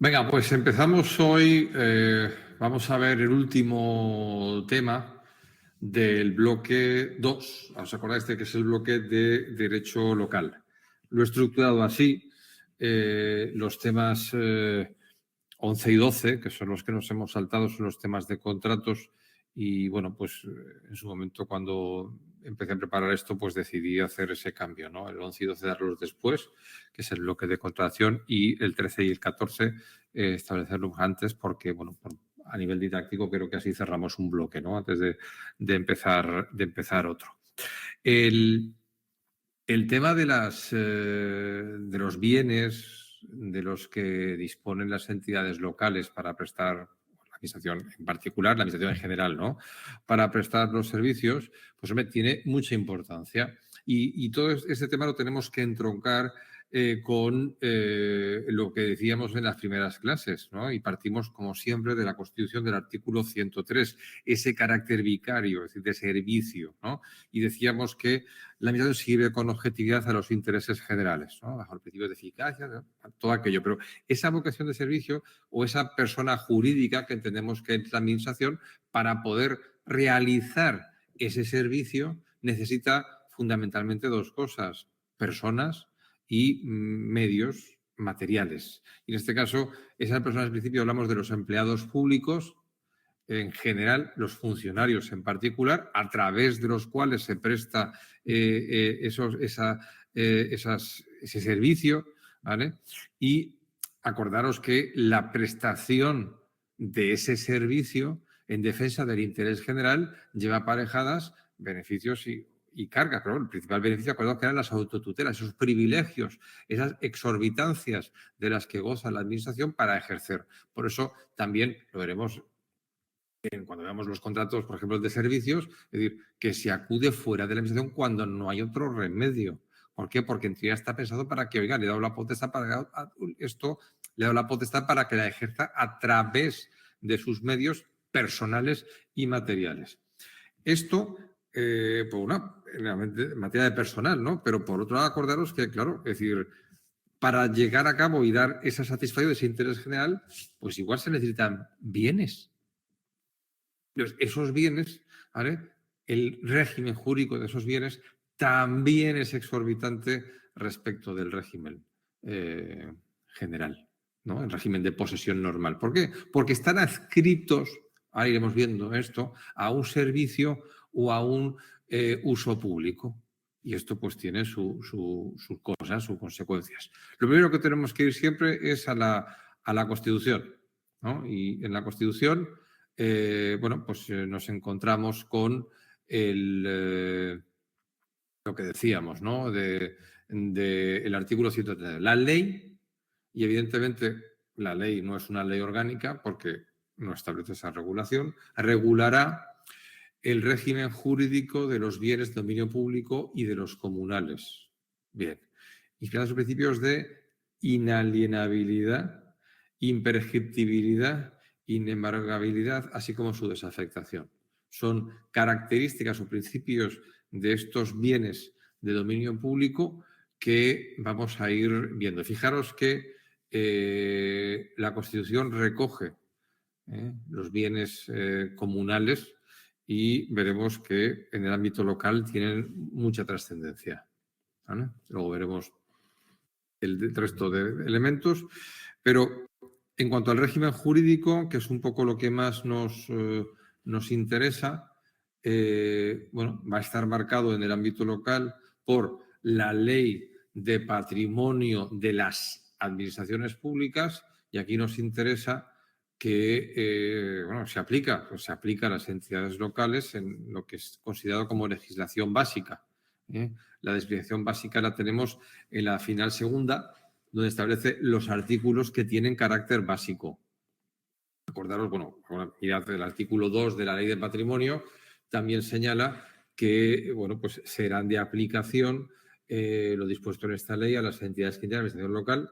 Venga, pues empezamos hoy. Vamos a ver el último tema del bloque 2. ¿Os acordáis de que es el bloque de derecho local? Lo he estructurado así. Los temas 11 y 12, que son los que nos hemos saltado, son los temas de contratos. Y bueno, pues en su momento cuando empecé a preparar esto, pues decidí hacer ese cambio, ¿no? El 11 y 12 darlos después, que es el bloque de contratación, y el 13 y el 14 establecerlos antes porque, bueno, a nivel didáctico creo que así cerramos un bloque, ¿no? Antes de empezar otro. El tema de los bienes de los que disponen las entidades locales para prestar, la administración en particular, la administración en general, ¿no? Para prestar los servicios, pues hombre, tiene mucha importancia. Y todo este tema lo tenemos que entroncar con lo que decíamos en las primeras clases, ¿no? Y partimos, como siempre, de la Constitución del artículo 103, ese carácter vicario, es decir, de servicio, ¿no? Y decíamos que la administración sirve con objetividad a los intereses generales, ¿no? Bajo el principio de eficacia, ¿no? Todo aquello. Pero esa vocación de servicio o esa persona jurídica que entendemos que es la administración, para poder realizar ese servicio necesita fundamentalmente dos cosas: personas y medios materiales. Y en este caso, esas personas, al principio hablamos de los empleados públicos, en general, los funcionarios en particular, a través de los cuales se presta ese servicio, ¿vale? Y acordaros que la prestación de ese servicio en defensa del interés general lleva aparejadas beneficios y cargas, pero el principal beneficio, acordado que eran las autotutelas, esos privilegios, esas exorbitancias de las que goza la administración para ejercer. Por eso también lo veremos cuando veamos los contratos, por ejemplo, de servicios, es decir, que se acude fuera de la administración cuando no hay otro remedio. ¿Por qué? Porque en teoría está pensado para que, oiga, le he dado la potestad para esto, le he dado la potestad para que la ejerza a través de sus medios personales y materiales. Esto, por una, en materia de personal, ¿no? Pero por otro lado, acordaros que, claro, es decir, para llegar a cabo y dar esa satisfacción de ese interés general, pues igual se necesitan bienes. Entonces, esos bienes, ¿vale? El régimen jurídico de esos bienes también es exorbitante respecto del régimen general, ¿no? El régimen de posesión normal. ¿Por qué? Porque están adscritos, ahora iremos viendo esto, a un servicio o a un uso público. Y esto pues tiene sus cosas, sus consecuencias. Lo primero que tenemos que ir siempre es a la Constitución, ¿no? Y en la Constitución bueno, pues nos encontramos con lo que decíamos, ¿no? El artículo 130. La ley, y evidentemente la ley no es una ley orgánica porque no establece esa regulación, regulará el régimen jurídico de los bienes de dominio público y de los comunales. Bien. Inspirados en principios de inalienabilidad, imprescriptibilidad, inembargabilidad, así como su desafectación. Son características o principios de estos bienes de dominio público que vamos a ir viendo. Fijaros que la Constitución recoge los bienes comunales y veremos que en el ámbito local tienen mucha trascendencia, ¿vale? Luego veremos el resto de elementos, pero en cuanto al régimen jurídico, que es un poco lo que más nos interesa, bueno, va a estar marcado en el ámbito local por la ley de patrimonio de las administraciones públicas, y aquí nos interesa que bueno, se aplica a las entidades locales en lo que es considerado como legislación básica. La legislación básica la tenemos en la final segunda, donde establece los artículos que tienen carácter básico. Acordaros, bueno, mirad el artículo 2 de la Ley del Patrimonio, también señala que, bueno, pues serán de aplicación lo dispuesto en esta ley a las entidades que tienen administración local,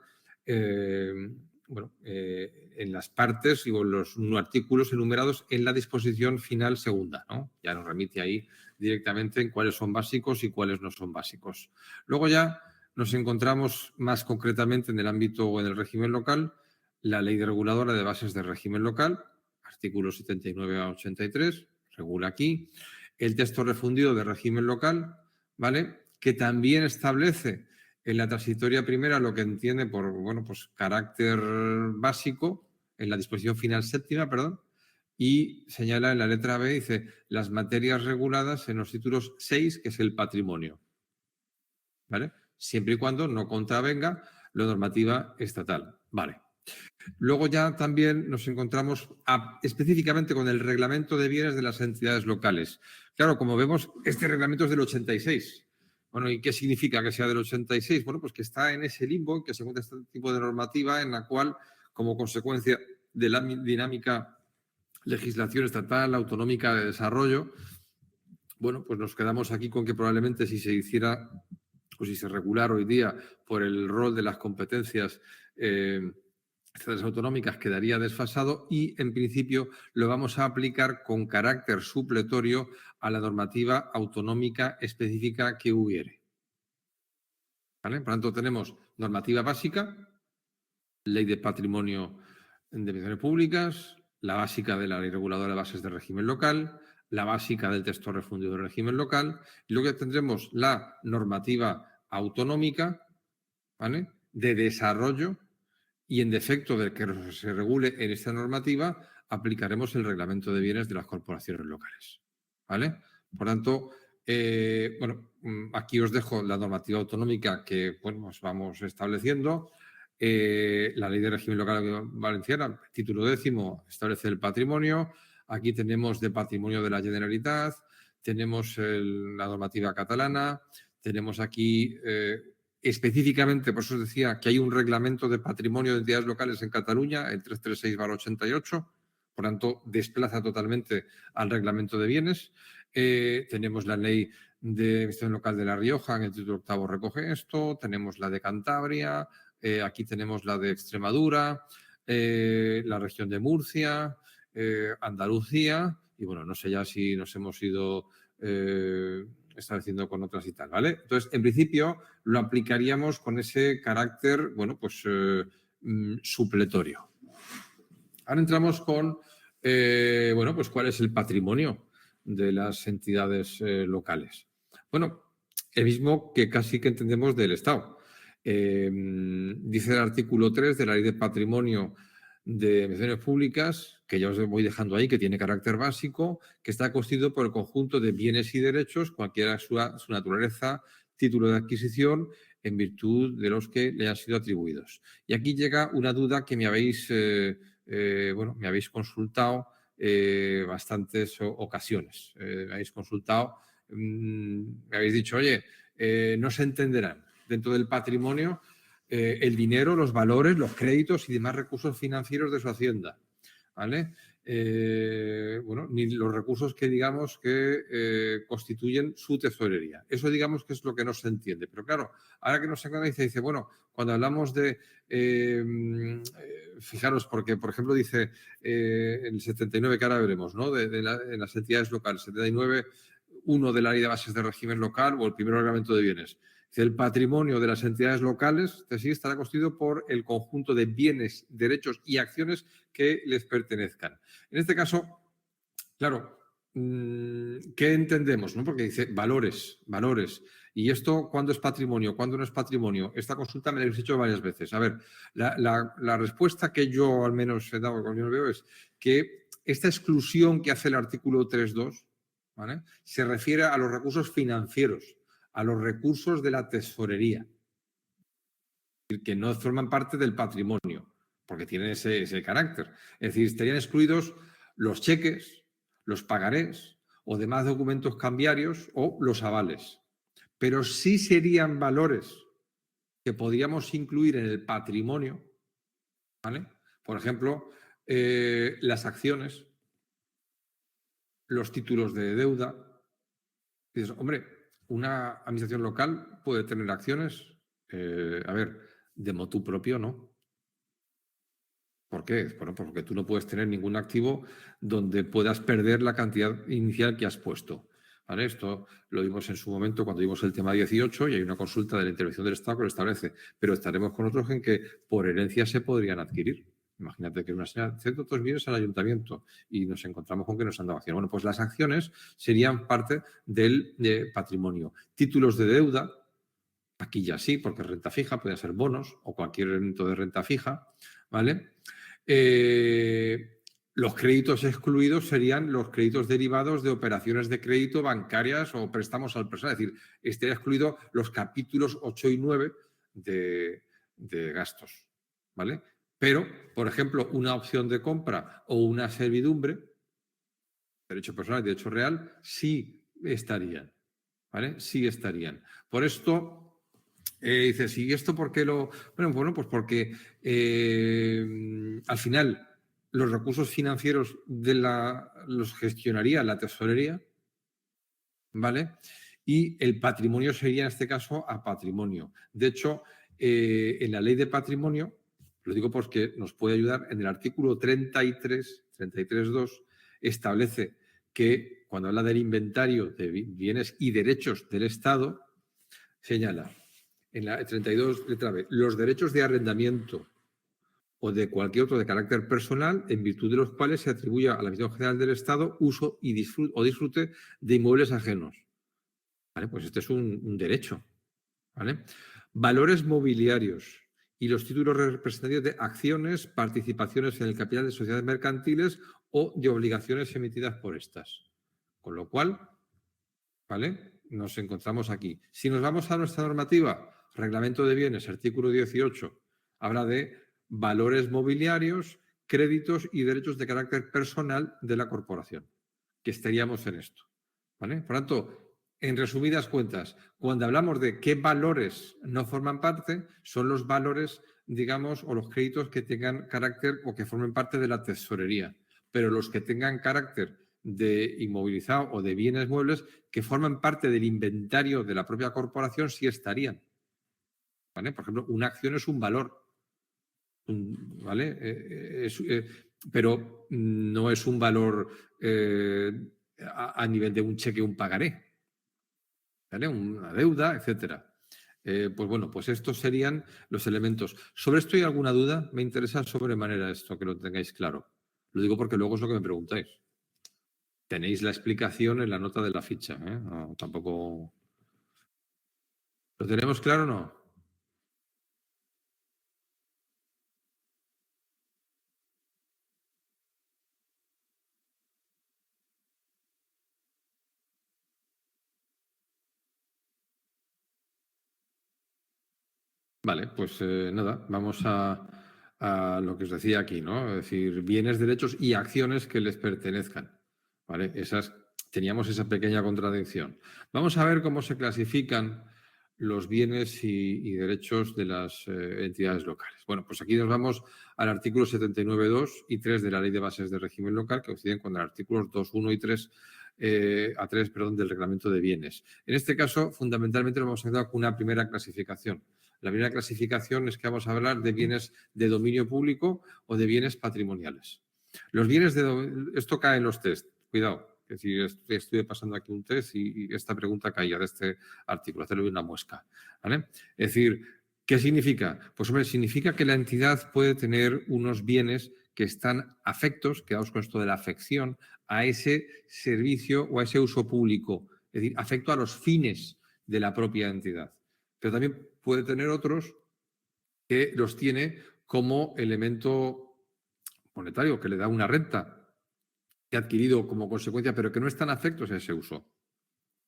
bueno, en las partes y los artículos enumerados en la disposición final segunda, ¿no? Ya nos remite ahí directamente en cuáles son básicos y cuáles no son básicos. Luego ya nos encontramos más concretamente en el ámbito o en el régimen local La ley reguladora de bases de régimen local, artículos 79 a 83, regula aquí. El texto refundido de régimen local, ¿vale? Que también establece en la transitoria primera lo que entiende por, bueno, pues carácter básico, en la disposición final séptima, perdón, y señala en la letra B, dice, las materias reguladas en los títulos 6, que es el patrimonio, ¿vale? Siempre y cuando no contravenga la normativa estatal, ¿vale? Luego ya también nos encontramos específicamente con el reglamento de bienes de las entidades locales. Claro, como vemos, este reglamento es del 86. Bueno, ¿y qué significa que sea del 86? Bueno, pues que está en ese limbo en que se encuentra este tipo de normativa en la cual, como consecuencia de la dinámica legislación estatal, autonómica de desarrollo, bueno, pues nos quedamos aquí con que probablemente si se hiciera o si se regulara hoy día por el rol de las competencias estatales autonómicas quedaría desfasado y, en principio, lo vamos a aplicar con carácter supletorio a la normativa autonómica específica que hubiere. ¿Vale? Por lo tanto, tenemos normativa básica, ley de patrimonio de inversiones públicas, la básica de la ley reguladora de bases de régimen local, la básica del texto refundido del régimen local, y luego tendremos la normativa autonómica, ¿vale?, de desarrollo, y en defecto de que se regule en esta normativa, aplicaremos el reglamento de bienes de las corporaciones locales. ¿Vale? Por tanto, bueno, aquí os dejo la normativa autonómica que bueno, pues vamos estableciendo. La ley de régimen local valenciana, título 10, establece el patrimonio. Aquí tenemos de patrimonio de la Generalitat, tenemos la normativa catalana, tenemos aquí específicamente, por eso os decía que hay un reglamento de patrimonio de entidades locales en Cataluña, el 336/88, por tanto, desplaza totalmente al reglamento de bienes. Tenemos la ley de administración local de La Rioja, en el título 8 recoge esto, tenemos la de Cantabria, aquí tenemos la de Extremadura, la región de Murcia, Andalucía, y bueno, no sé ya si nos hemos ido estableciendo con otras y tal, ¿vale? Entonces, en principio, lo aplicaríamos con ese carácter, bueno, pues supletorio. Ahora entramos con, bueno, pues cuál es el patrimonio de las entidades locales. Bueno, el mismo que casi que entendemos del Estado. Dice el artículo 3 de la Ley de Patrimonio de Administraciones Públicas, que ya os voy dejando ahí, que tiene carácter básico, que está constituido por el conjunto de bienes y derechos, cualquiera su naturaleza, título de adquisición, en virtud de los que le han sido atribuidos. Y aquí llega una duda que me habéis, bueno, me habéis consultado bastantes ocasiones. Me habéis consultado, me habéis dicho, oye, no se entenderán dentro del patrimonio el dinero, los valores, los créditos y demás recursos financieros de su hacienda, ¿vale? Bueno, ni los recursos que digamos que constituyen su tesorería. Eso digamos que es lo que no se entiende. Pero claro, ahora que nos dice, bueno, cuando hablamos de, fijaros, porque por ejemplo dice en el 79, que ahora veremos, ¿no? En las entidades locales, 79, uno de la ley de bases de régimen local o el primer reglamento de bienes. El patrimonio de las entidades locales estará constituido por el conjunto de bienes, derechos y acciones que les pertenezcan. En este caso, claro, ¿qué entendemos? ¿No? Porque dice valores, valores. ¿Y esto cuándo es patrimonio? ¿Cuándo no es patrimonio? Esta consulta me la habéis hecho varias veces. A ver, la respuesta que yo al menos he dado, cuando yo lo veo, es que esta exclusión que hace el artículo 3.2, ¿vale?, se refiere a los recursos financieros, a los recursos de la tesorería, que no forman parte del patrimonio, porque tienen ese carácter. Es decir, estarían excluidos los cheques, los pagarés o demás documentos cambiarios o los avales. Pero sí serían valores que podríamos incluir en el patrimonio, ¿vale? Por ejemplo, las acciones, los títulos de deuda. Y dices, hombre, una administración local puede tener acciones, a ver, de motu propio, ¿no? ¿Por qué? Bueno, porque tú no puedes tener ningún activo donde puedas perder la cantidad inicial que has puesto. ¿Vale? Esto lo vimos en su momento cuando vimos el tema 18 y hay una consulta de la intervención del Estado que lo establece. Pero estaremos con otros en que por herencia se podrían adquirir. Imagínate que una señora cede otros bienes al ayuntamiento y nos encontramos con que nos han dado acciones. Bueno, pues las acciones serían parte del patrimonio. Títulos de deuda, aquí ya sí, porque renta fija, puede ser bonos o cualquier elemento de renta fija, ¿vale? Los créditos excluidos serían los créditos derivados de operaciones de crédito bancarias o préstamos al personal. Es decir, estaría excluido los capítulos 8 y 9 de gastos, ¿vale? Pero, por ejemplo, una opción de compra o una servidumbre, derecho personal y derecho real, sí estarían, ¿vale? Sí estarían. Por esto, dices, ¿y esto por qué lo...? Bueno, pues porque al final los recursos financieros los gestionaría la tesorería, ¿vale? Y el patrimonio sería, en este caso, a patrimonio. De hecho, en la ley de patrimonio, lo digo porque nos puede ayudar, en el artículo 33.2, establece que cuando habla del inventario de bienes y derechos del Estado, señala en la 32, letra B, los derechos de arrendamiento o de cualquier otro de carácter personal, en virtud de los cuales se atribuye a la Administración General del Estado uso y disfrute de inmuebles ajenos. ¿Vale? Pues este es un derecho. ¿Vale? Valores mobiliarios y los títulos representativos de acciones, participaciones en el capital de sociedades mercantiles o de obligaciones emitidas por estas. Con lo cual, ¿vale? Nos encontramos aquí. Si nos vamos a nuestra normativa, Reglamento de Bienes, artículo 18, habla de valores mobiliarios, créditos y derechos de carácter personal de la corporación, que estaríamos en esto. ¿Vale? Por tanto, en resumidas cuentas, cuando hablamos de qué valores no forman parte, son los valores, digamos, o los créditos que tengan carácter o que formen parte de la tesorería. Pero los que tengan carácter de inmovilizado o de bienes muebles que forman parte del inventario de la propia corporación sí estarían. ¿Vale? Por ejemplo, una acción es un valor. ¿Vale? Pero no es un valor a nivel de un cheque, un pagaré. ¿Vale? Una deuda, etcétera. Pues bueno, pues estos serían los elementos. ¿Sobre esto hay alguna duda? Me interesa sobremanera esto, que lo tengáis claro. Lo digo porque luego es lo que me preguntáis. Tenéis la explicación en la nota de la ficha. No, tampoco... ¿Lo tenemos claro o no? Vale, pues nada, vamos a lo que os decía aquí, ¿no? Es decir, bienes, derechos y acciones que les pertenezcan. ¿Vale? Teníamos esa pequeña contradicción. Vamos a ver cómo se clasifican los bienes y derechos de las entidades locales. Bueno, pues aquí nos vamos al artículo 79.2 y 3 de la Ley de Bases de Régimen Local, que coinciden con los artículos 2, 1 y 3 del Reglamento de Bienes. En este caso, fundamentalmente, nos vamos a quedar con una primera clasificación. La primera clasificación es que vamos a hablar de bienes de dominio público o de bienes patrimoniales. Los bienes esto cae en los test, cuidado. Es decir, estuve pasando aquí un test y esta pregunta caía de este artículo, hacerle una muesca. ¿Vale? Es decir, ¿qué significa? Pues hombre, significa que la entidad puede tener unos bienes que están afectos, quedaos con esto de la afección, a ese servicio o a ese uso público, es decir, afecto a los fines de la propia entidad. Pero también puede tener otros que los tiene como elemento monetario, que le da una renta que ha adquirido como consecuencia, pero que no están afectos a ese uso.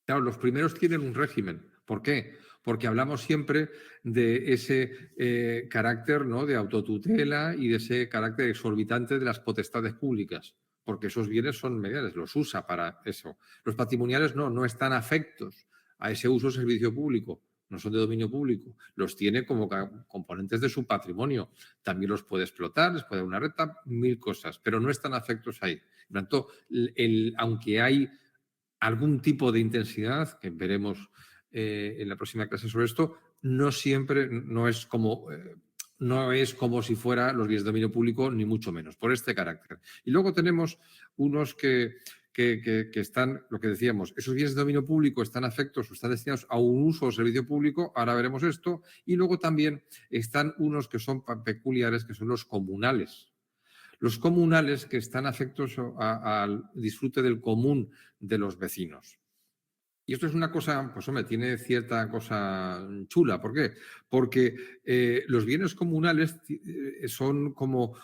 Claro, los primeros tienen un régimen. ¿Por qué? Porque hablamos siempre de ese carácter, ¿no?, de autotutela y de ese carácter exorbitante de las potestades públicas, porque esos bienes son mediales, los usa para eso. Los patrimoniales no están afectos a ese uso servicio público, no son de dominio público, los tiene como componentes de su patrimonio. También los puede explotar, les puede dar una renta, mil cosas, pero no están afectos ahí. Por tanto, aunque hay algún tipo de intensidad, que veremos en la próxima clase sobre esto, no siempre, no es como si fuera los bienes de dominio público, ni mucho menos, por este carácter. Y luego tenemos unos que están, lo que decíamos, esos bienes de dominio público están afectos o están destinados a un uso o servicio público, ahora veremos esto, y luego también están unos que son peculiares, que son los comunales. los comunales que están afectos al disfrute del común de los vecinos. Y esto es una cosa, pues hombre, tiene cierta cosa chula. ¿Por qué? Porque los bienes comunales son como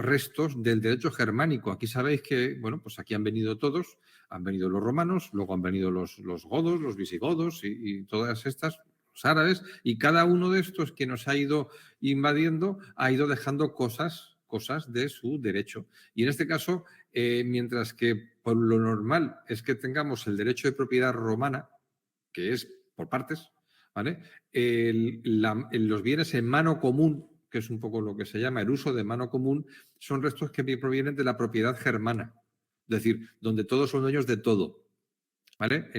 restos del derecho germánico. Aquí sabéis que, bueno, pues aquí han venido todos, han venido los romanos, luego han venido los godos, los visigodos y todas estas, los árabes, y cada uno de estos que nos ha ido invadiendo ha ido dejando cosas de su derecho. Y en este caso, mientras que por lo normal es que tengamos el derecho de propiedad romana, que es por partes, ¿vale? Los bienes en mano común, que es un poco lo que se llama el uso de mano común, son restos que provienen de la propiedad germana, es decir, donde todos son dueños de todo. ¿Vale?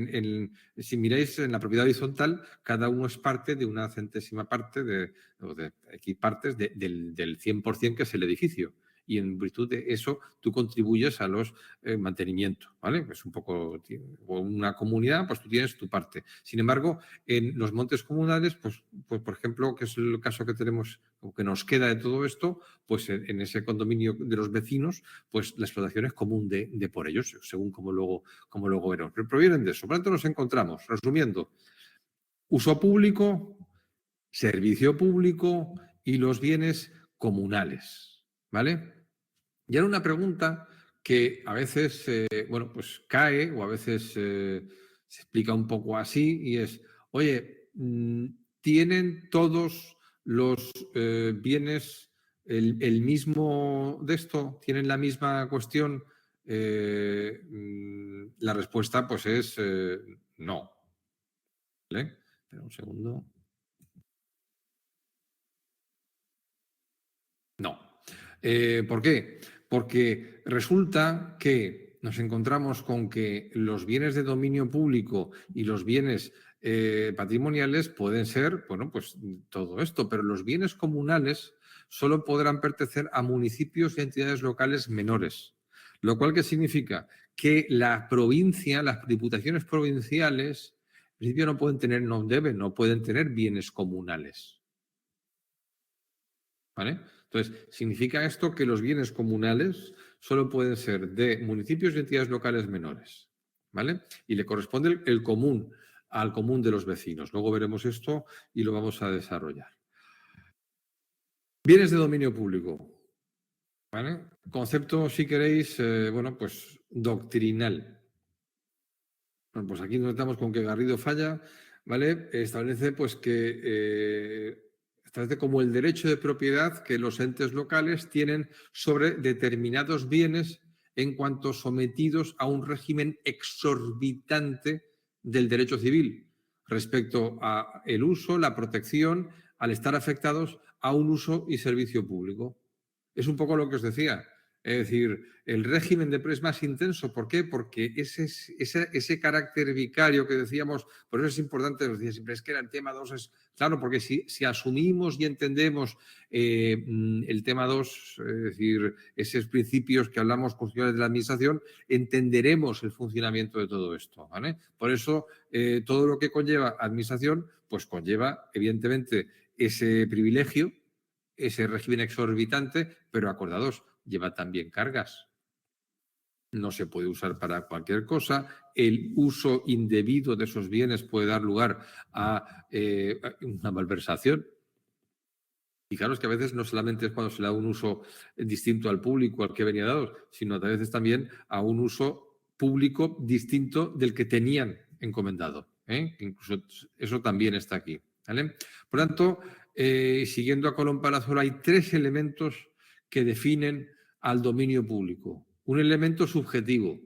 Si miráis en la propiedad horizontal, cada uno es parte de una centésima parte o de X partes del 100% que es el edificio. Y en virtud de eso, tú contribuyes a los mantenimientos, ¿vale? Es un poco, o una comunidad, pues tú tienes tu parte. Sin embargo, en los montes comunales, pues por ejemplo, que es el caso que tenemos, o que nos queda de todo esto, pues en ese condominio de los vecinos, pues la explotación es común de por ellos, según como luego veremos. Pero provienen de eso. Por lo tanto, nos encontramos, resumiendo, uso público, servicio público y los bienes comunales, ¿vale? Y ahora una pregunta que a veces, bueno, pues cae o a veces se explica un poco así y es, oye, ¿tienen todos los bienes el mismo de esto? ¿Tienen la misma cuestión? La respuesta pues es no. ¿Vale? Espera un segundo. No. ¿Por qué? Porque resulta que nos encontramos con que los bienes de dominio público y los bienes patrimoniales pueden ser, bueno, pues todo esto, pero los bienes comunales solo podrán pertenecer a municipios y entidades locales menores. Lo cual, ¿qué significa? Que la provincia, las diputaciones provinciales, en principio no pueden tener, no pueden tener bienes comunales. ¿Vale? Entonces, significa esto que los bienes comunales solo pueden ser de municipios y entidades locales menores, ¿vale? Y le corresponde el común, al común de los vecinos. Luego veremos esto y lo vamos a desarrollar. Bienes de dominio público, ¿vale? Concepto, si queréis, bueno, pues doctrinal. Bueno, pues aquí nos estamos con que Garrido Falla, ¿vale? Establece pues que establece como el derecho de propiedad que los entes locales tienen sobre determinados bienes en cuanto sometidos a un régimen exorbitante del derecho civil respecto a el uso, la protección, al estar afectados a un uso y servicio público. Es un poco lo que os decía. Es decir, el régimen de es más intenso. ¿Por qué? Porque ese carácter vicario que decíamos, por eso es importante, decía siempre, es que el tema 2 es, claro, porque si asumimos y entendemos el tema 2, es decir, esos principios que hablamos constitucionales de la administración, entenderemos el funcionamiento de todo esto, ¿vale? Por eso, todo lo que conlleva administración, pues conlleva, evidentemente, ese privilegio, ese régimen exorbitante, pero acordados, lleva también cargas. No se puede usar para cualquier cosa. El uso indebido de esos bienes puede dar lugar a una malversación. Fijaros que a veces no solamente es cuando se le da un uso distinto al público al que venía dado, sino a veces también a un uso público distinto del que tenían encomendado. Incluso eso también está aquí. ¿Vale? Por lo tanto, siguiendo a Colón Palazuelo, hay tres elementos que definen al dominio público. Un elemento subjetivo.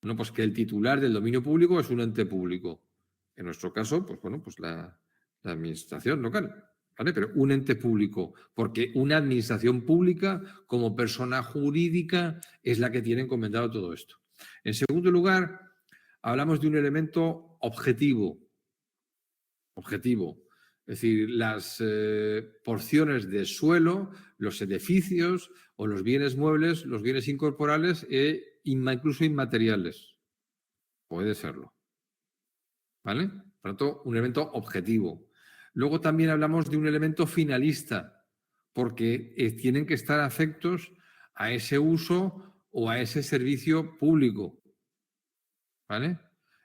Bueno, pues que el titular del dominio público es un ente público. En nuestro caso, pues bueno, pues la administración local. ¿Vale? Pero un ente público, porque una administración pública como persona jurídica es la que tiene encomendado todo esto. En segundo lugar, hablamos de un elemento objetivo. Objetivo. Es decir, las porciones de suelo, los edificios o los bienes muebles, los bienes incorporales e incluso inmateriales. Puede serlo. ¿Vale? Por lo tanto, un elemento objetivo. Luego también hablamos de un elemento finalista, porque tienen que estar afectos a ese uso o a ese servicio público. ¿Vale?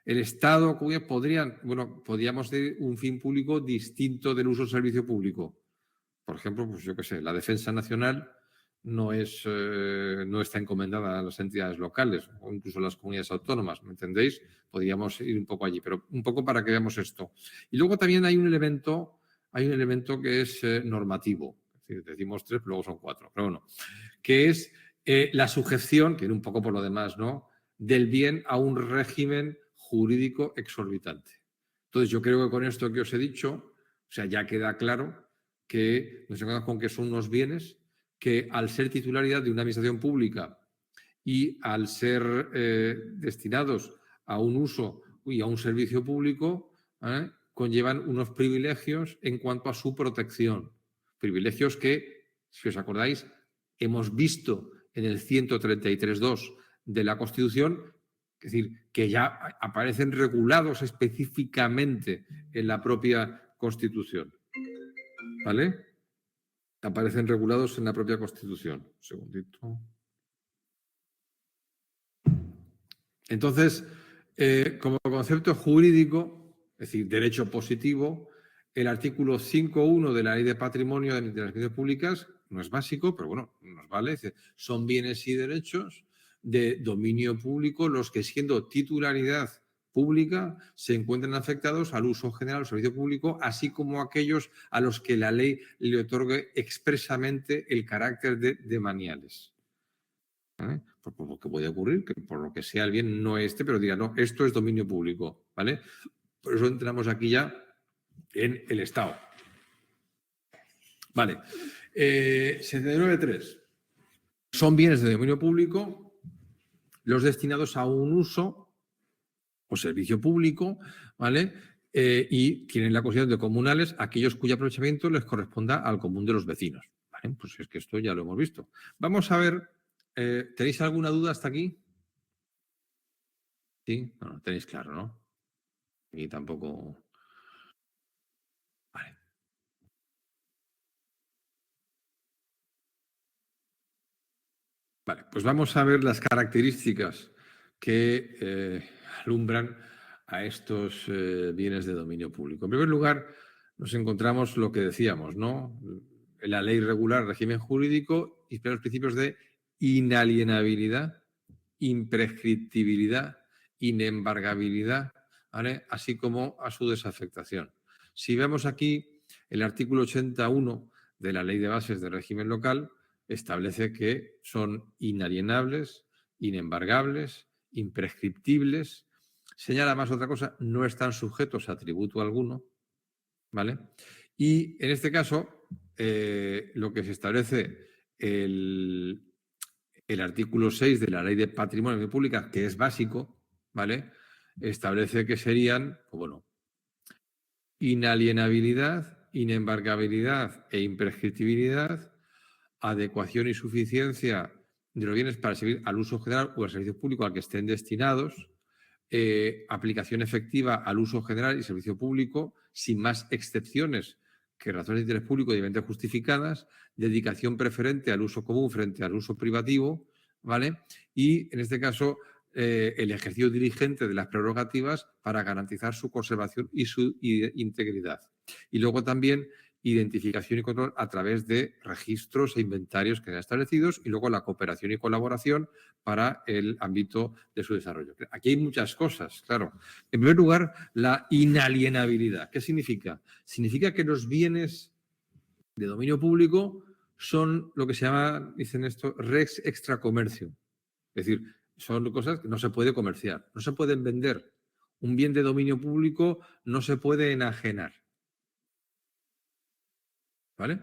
El Estado podríamos tener un fin público distinto del uso del servicio público. Por ejemplo, pues yo qué sé, la defensa nacional no está encomendada a las entidades locales o incluso a las comunidades autónomas, ¿me entendéis? Podríamos ir un poco allí, pero un poco para que veamos esto. Y luego también hay un elemento que es normativo. Es decir, decimos 3, pero luego son 4. Pero bueno, que es la sujeción, que viene un poco por lo demás, ¿no?, del bien a un régimen jurídico exorbitante. Entonces, yo creo que con esto que os he dicho, o sea, ya queda claro que nos encontramos con que son unos bienes que, al ser titularidad de una administración pública y al ser destinados a un uso y a un servicio público, conllevan unos privilegios en cuanto a su protección. Privilegios que, si os acordáis, hemos visto en el 133.2 de la Constitución, es decir, que ya aparecen regulados específicamente en la propia Constitución. ¿Vale? Aparecen regulados en la propia Constitución. Un segundito. Entonces, como concepto jurídico, es decir, derecho positivo, el artículo 5.1 de la Ley de Patrimonio de las Administraciones Públicas no es básico, pero bueno, nos vale. Es decir, son bienes y derechos de dominio público los que, siendo titularidad pública, se encuentran afectados al uso general, al servicio público, así como aquellos a los que la ley le otorgue expresamente el carácter de demaniales. ¿Vale? Por lo que puede ocurrir, que por lo que sea el bien no esté, pero diga, no, esto es dominio público, ¿vale? Por eso entramos aquí ya en el Estado. Vale. 79.3. Son bienes de dominio público los destinados a un uso o servicio público, ¿vale? Y tienen la consideración de comunales aquellos cuyo aprovechamiento les corresponda al común de los vecinos. ¿Vale? Pues es que esto ya lo hemos visto. Vamos a ver, ¿tenéis alguna duda hasta aquí? Sí, no, tenéis claro, ¿no? Y tampoco. Vale. Vale, pues vamos a ver las características que alumbran a estos bienes de dominio público. En primer lugar, nos encontramos lo que decíamos, ¿no? La ley regular, régimen jurídico y los principios de inalienabilidad, imprescriptibilidad, inembargabilidad, ¿vale? Así como a su desafectación. Si vemos aquí el artículo 81 de la Ley de Bases del Régimen Local, establece que son inalienables, inembargables, imprescriptibles. Señala más otra cosa, no están sujetos a tributo alguno, ¿vale? Y en este caso, lo que se establece el artículo 6 de la Ley de Patrimonio Público, que es básico, ¿vale? Establece que serían, pues bueno, inalienabilidad, inembargabilidad e imprescriptibilidad, adecuación y suficiencia de los bienes para servir al uso general o al servicio público al que estén destinados, aplicación efectiva al uso general y servicio público, sin más excepciones que razones de interés público debidamente justificadas, dedicación preferente al uso común frente al uso privativo, ¿vale? Y, en este caso, el ejercicio diligente de las prerrogativas para garantizar su conservación y su integridad. Y luego también identificación y control a través de registros e inventarios que sean establecidos y luego la cooperación y colaboración para el ámbito de su desarrollo. Aquí hay muchas cosas, claro. En primer lugar, la inalienabilidad. ¿Qué significa? Significa que los bienes de dominio público son lo que se llama, dicen esto, res extra comercio. Es decir, son cosas que no se puede comerciar, no se pueden vender. Un bien de dominio público no se puede enajenar. ¿Vale?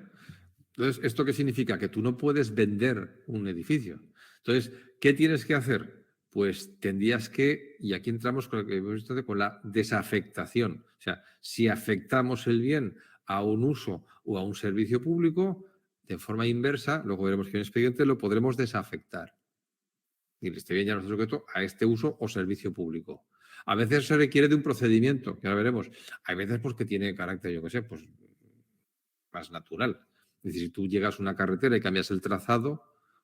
Entonces, ¿esto qué significa? Que tú no puedes vender un edificio. Entonces, ¿qué tienes que hacer? Pues tendrías que, y aquí entramos con lo que hemos visto, con la desafectación. O sea, si afectamos el bien a un uso o a un servicio público, de forma inversa, luego veremos que en expediente lo podremos desafectar. Y este bien ya no está sujeto a este uso o servicio público. A veces se requiere de un procedimiento, que ahora veremos. Hay veces pues, que tiene carácter, yo qué sé, pues más natural. Es decir, si tú llegas a una carretera y cambias el trazado,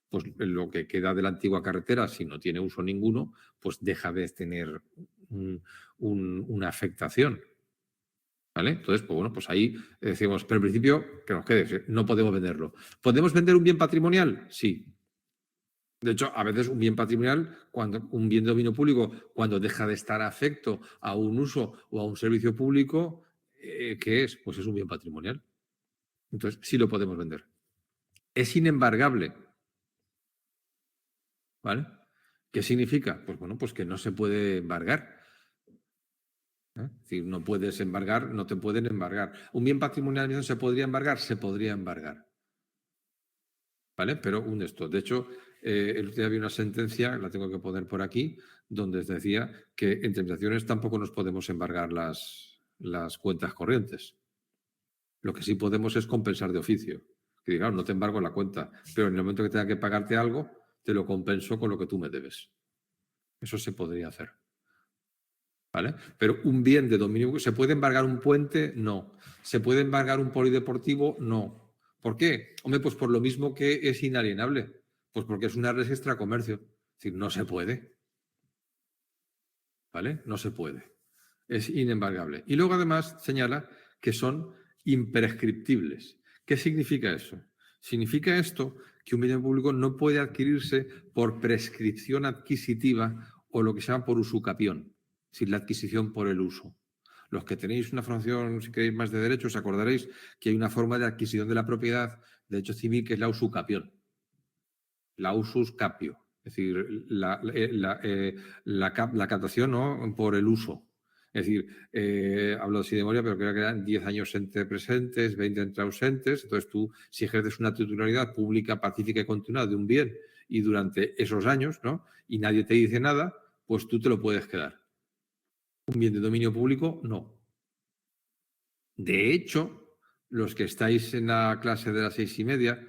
pues lo que queda de la antigua carretera, si no tiene uso ninguno, pues deja de tener una afectación. ¿Vale? Entonces, pues bueno, pues ahí decimos, pero en principio, que nos quede, no podemos venderlo. ¿Podemos vender un bien patrimonial? Sí. De hecho, a veces un bien patrimonial, un bien de dominio público, cuando deja de estar afecto a un uso o a un servicio público, ¿qué es? Pues es un bien patrimonial. Entonces, sí lo podemos vender. Es inembargable. ¿Vale? ¿Qué significa? Pues bueno, pues que no se puede embargar. Es decir, no puedes embargar, no te pueden embargar. ¿Un bien patrimonial se podría embargar? Se podría embargar. ¿Vale? Pero un esto. De hecho, el otro día había una sentencia, la tengo que poner por aquí, donde decía que en tentaciones tampoco nos podemos embargar las cuentas corrientes. Lo que sí podemos es compensar de oficio. Que digamos, no te embargo la cuenta, pero en el momento que tenga que pagarte algo, te lo compenso con lo que tú me debes. Eso se podría hacer. ¿Vale? Pero un bien de dominio, ¿se puede embargar un puente? No. ¿Se puede embargar un polideportivo? No. ¿Por qué? Hombre, pues por lo mismo que es inalienable. Pues porque es una res extracomercio. Es decir, no se puede. ¿Vale? No se puede. Es inembargable. Y luego además señala que son imprescriptibles. ¿Qué significa eso? Significa esto que un bien público no puede adquirirse por prescripción adquisitiva o lo que se llama por usucapión, sin la adquisición por el uso. Los que tenéis una formación, si queréis más de derecho, os acordaréis que hay una forma de adquisición de la propiedad de derecho civil que es la usucapión, la usus capio, es decir, la captación, ¿no?, por el uso. Es decir, hablo así de memoria, pero creo que eran 10 años entre presentes, 20 entre ausentes. Entonces tú, si ejerces una titularidad pública, pacífica y continuada de un bien y durante esos años, ¿no?, y nadie te dice nada, pues tú te lo puedes quedar. Un bien de dominio público, no. De hecho, los que estáis en la clase de las 6:30,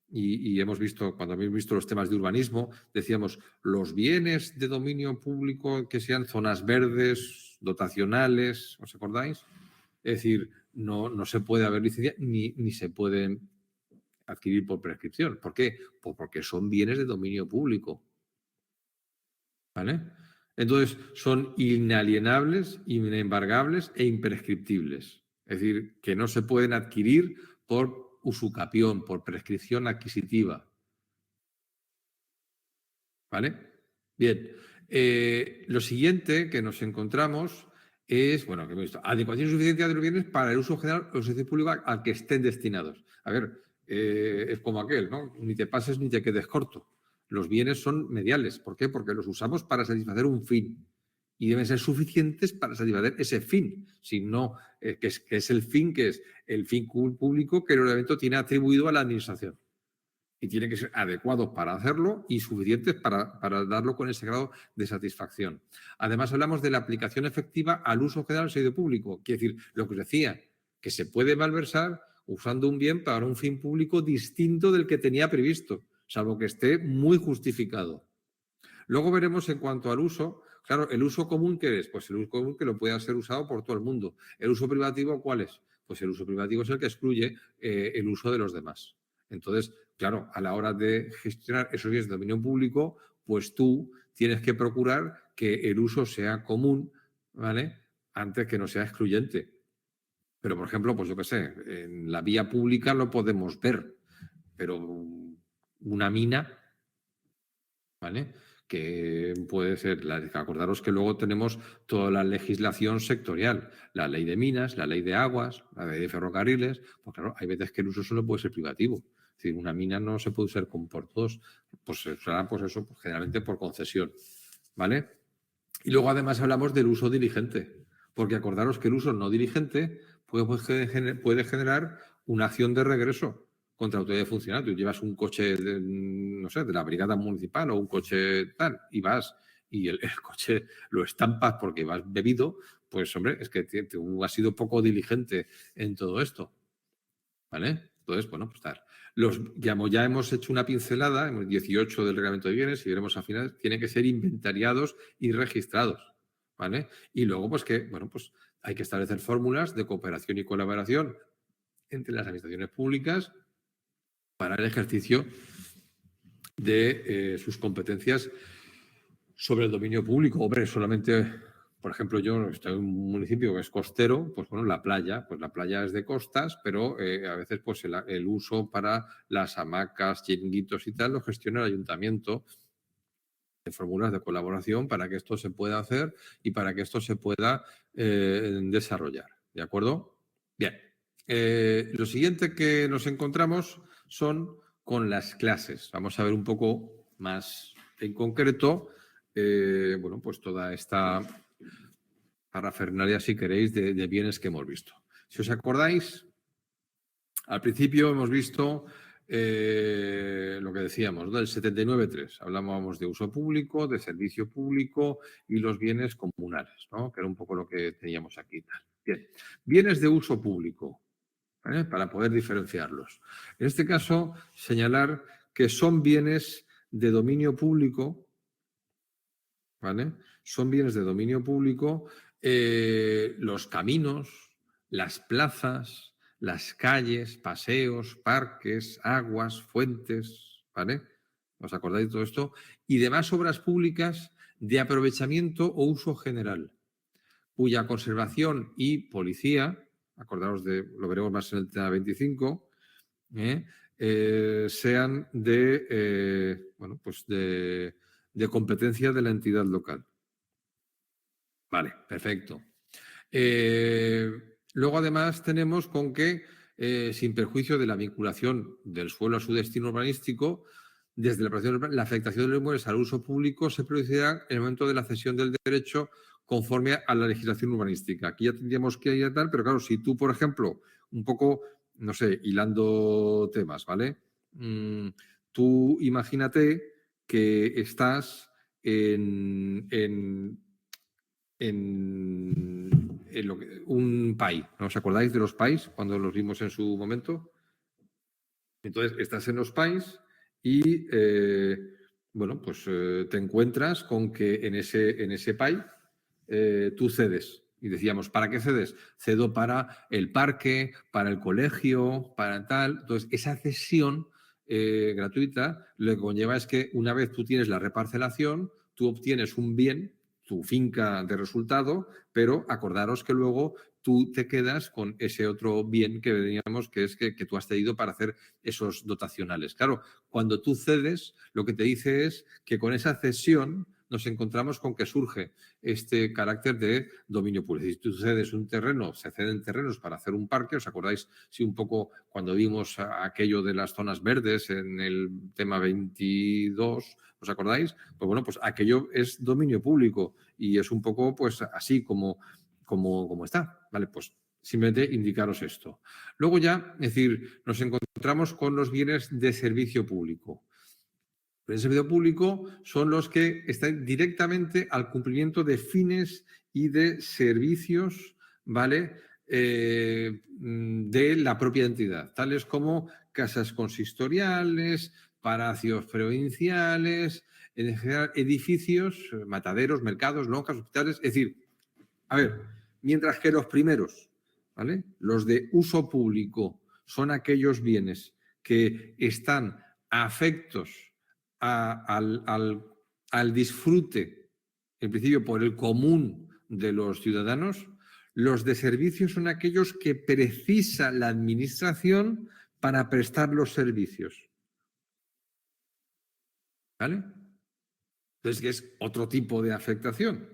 y hemos visto, cuando habéis visto los temas de urbanismo, decíamos, los bienes de dominio público que sean zonas verdes, dotacionales, ¿os acordáis? Es decir, no se puede haber licencia ni se pueden adquirir por prescripción. ¿Por qué? Pues porque son bienes de dominio público. ¿Vale? Entonces, son inalienables, inembargables e imprescriptibles. Es decir, que no se pueden adquirir por usucapión, por prescripción adquisitiva. ¿Vale? Bien. Lo siguiente que nos encontramos es, bueno, que hemos visto, adecuación suficiente de los bienes para el uso general o servicio público al que estén destinados. A ver, es como aquel, ¿no? Ni te pases ni te quedes corto. Los bienes son mediales. ¿Por qué? Porque los usamos para satisfacer un fin y deben ser suficientes para satisfacer ese fin, si no, que es el fin, que es el fin público que el ordenamiento tiene atribuido a la administración y tienen que ser adecuados para hacerlo y suficientes para darlo con ese grado de satisfacción. Además, hablamos de la aplicación efectiva al uso general del servicio público. Quiere decir, lo que os decía, que se puede malversar usando un bien para un fin público distinto del que tenía previsto, salvo que esté muy justificado. Luego veremos en cuanto al uso, claro, el uso común, ¿qué es? Pues el uso común que lo pueda ser usado por todo el mundo. ¿El uso privativo cuál es? Pues el uso privativo es el que excluye el uso de los demás. Entonces, claro, a la hora de gestionar esos bienes de dominio público, pues tú tienes que procurar que el uso sea común, ¿vale? Antes que no sea excluyente. Pero, por ejemplo, pues yo qué sé, en la vía pública lo podemos ver, pero una mina, ¿vale?, que puede ser, acordaros que luego tenemos toda la legislación sectorial, la ley de minas, la ley de aguas, la ley de ferrocarriles, pues claro, hay veces que el uso solo puede ser privativo. Es decir, una mina no se puede usar por todos, pues se usará pues eso, pues generalmente por concesión, ¿vale? Y luego además hablamos del uso diligente, porque acordaros que el uso no diligente puede generar una acción de regreso contra la autoridad funcional. Tú llevas un coche, no sé, de la brigada municipal o un coche tal y vas y el coche lo estampas porque vas bebido, pues hombre, es que tú has sido poco diligente en todo esto, ¿vale? Entonces, bueno, pues tal. Ya hemos hecho una pincelada, en el 18 del reglamento de bienes, y veremos al final, tienen que ser inventariados y registrados, ¿vale? Y luego, pues que, bueno, pues hay que establecer fórmulas de cooperación y colaboración entre las administraciones públicas para el ejercicio de sus competencias sobre el dominio público. Hombre, solamente, por ejemplo, yo estoy en un municipio que es costero, pues bueno, la playa es de costas, pero a veces pues el uso para las hamacas, chiringuitos y tal lo gestiona el ayuntamiento de fórmulas de colaboración para que esto se pueda hacer y para que esto se pueda desarrollar. ¿De acuerdo? Bien. Lo siguiente que nos encontramos son con las clases. Vamos a ver un poco más en concreto, bueno, pues toda esta parafernalia, si queréis, de bienes que hemos visto. Si os acordáis, al principio hemos visto lo que decíamos, ¿no? Del 79.3. Hablábamos de uso público, de servicio público y los bienes comunales, ¿no? Que era un poco lo que teníamos aquí. Bien, bienes de uso público, ¿vale? Para poder diferenciarlos. En este caso, señalar que son bienes de dominio público, ¿vale? Son bienes de dominio público los caminos, las plazas, las calles, paseos, parques, aguas, fuentes, ¿vale? ¿Os acordáis de todo esto? Y demás obras públicas de aprovechamiento o uso general, cuya conservación y policía, acordaros de, lo veremos más en el tema 25, sean bueno, pues de competencia de la entidad local. Vale, perfecto. Luego, además, tenemos con que, sin perjuicio de la vinculación del suelo a su destino urbanístico, desde la afectación de los inmuebles al uso público se producirá en el momento de la cesión del derecho conforme a la legislación urbanística. Aquí ya tendríamos que ir a tal, pero claro, si tú, por ejemplo, un poco, no sé, hilando temas, ¿vale? Tú imagínate que estás en un PAI. ¿No os acordáis de los PAIs cuando los vimos en su momento? Entonces, estás en los PAIs y, bueno, pues te encuentras con que en ese PAI tú cedes. Y decíamos, ¿para qué cedes? Cedo para el parque, para el colegio, para tal. Entonces, esa cesión gratuita lo que conlleva es que una vez tú tienes la reparcelación, tú obtienes un bien, tu finca de resultado, pero acordaros que luego tú te quedas con ese otro bien que veníamos, que es que tú has cedido para hacer esos dotacionales. Claro, cuando tú cedes, lo que te dice es que con esa cesión nos encontramos con que surge este carácter de dominio público. Si tú cedes un terreno, se ceden terrenos para hacer un parque, ¿os acordáis? Sí, un poco cuando vimos aquello de las zonas verdes en el tema 22, ¿os acordáis? Pues bueno, pues aquello es dominio público y es un poco pues así como está, ¿vale? Pues simplemente indicaros esto. Luego ya, es decir, nos encontramos con los bienes de servicio público. El servicio público son los que están directamente al cumplimiento de fines y de servicios, ¿vale? De la propia entidad, tales como casas consistoriales, palacios provinciales, en general, edificios, mataderos, mercados, lonjas, hospitales. Es decir, a ver, mientras que los primeros, ¿vale? Los de uso público, son aquellos bienes que están afectos al disfrute, en principio, por el común de los ciudadanos. Los de servicios son aquellos que precisa la administración para prestar los servicios. ¿Vale? Entonces, que es otro tipo de afectación.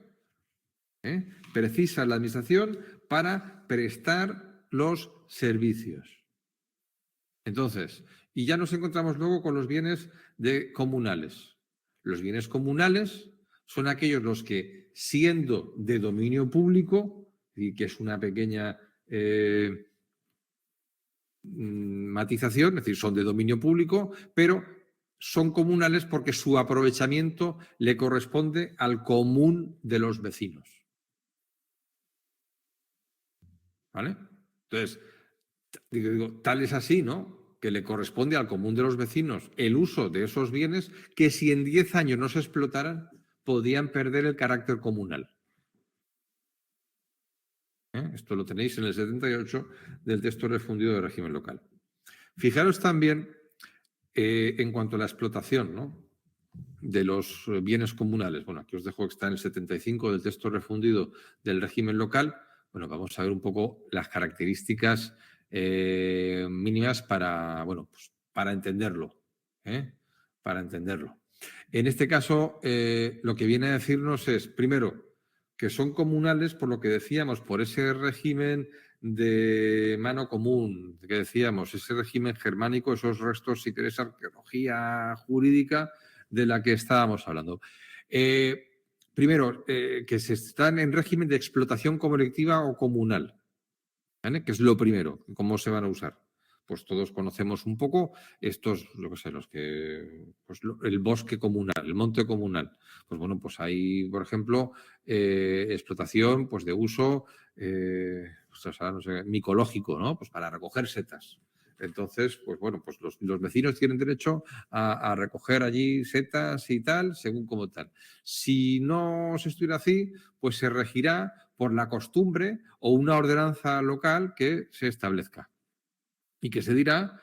Precisa la administración para prestar los servicios. Entonces, y ya nos encontramos luego con los bienes comunales. Los bienes comunales son aquellos los que, siendo de dominio público, y que es una pequeña matización, es decir, son de dominio público, pero son comunales porque su aprovechamiento le corresponde al común de los vecinos. ¿Vale? Entonces, digo, tal es así, ¿no? Que le corresponde al común de los vecinos el uso de esos bienes que si en 10 años no se explotaran, podían perder el carácter comunal. Esto lo tenéis en el 78 del texto refundido del régimen local. Fijaros también En cuanto a la explotación, ¿no?, de los bienes comunales, bueno, aquí os dejo que está en el 75 del texto refundido del régimen local. Bueno, vamos a ver un poco las características mínimas para, bueno, pues para entenderlo, ¿eh? Para entenderlo. En este caso, lo que viene a decirnos es, primero, que son comunales por lo que decíamos, por ese régimen de mano común, que decíamos, ese régimen germánico, esos restos, si queréis, arqueología jurídica de la que estábamos hablando. Primero, que se están en régimen de explotación colectiva o comunal, ¿vale? Que es lo primero. ¿Cómo se van a usar? Pues todos conocemos un poco estos, lo que sé, los que, pues el bosque comunal, el monte comunal. Pues bueno, pues hay, por ejemplo, explotación, pues de uso, pues, no sé, micológico, ¿no? Pues para recoger setas. Entonces, pues bueno, pues los vecinos tienen derecho a recoger allí setas y tal, según como tal. Si no se estuviera así, pues se regirá por la costumbre o una ordenanza local que se establezca y que se dirá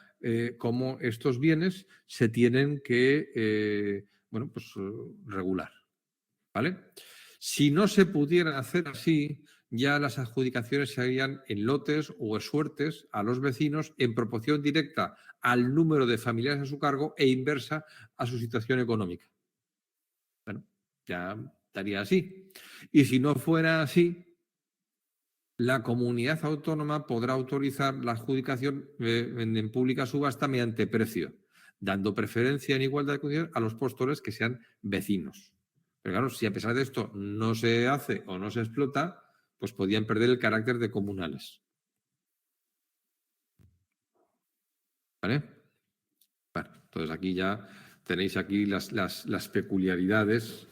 cómo estos bienes se tienen que bueno, pues, regular. ¿Vale? Si no se pudiera hacer así, ya las adjudicaciones se harían en lotes o suertes a los vecinos en proporción directa al número de familiares a su cargo e inversa a su situación económica. Bueno, ya estaría así. Y si no fuera así, la comunidad autónoma podrá autorizar la adjudicación en pública subasta mediante precio, dando preferencia en igualdad de condiciones a los postores que sean vecinos. Pero claro, si a pesar de esto no se hace o no se explota, pues podían perder el carácter de comunales. ¿Vale? Bueno, entonces aquí ya tenéis aquí las peculiaridades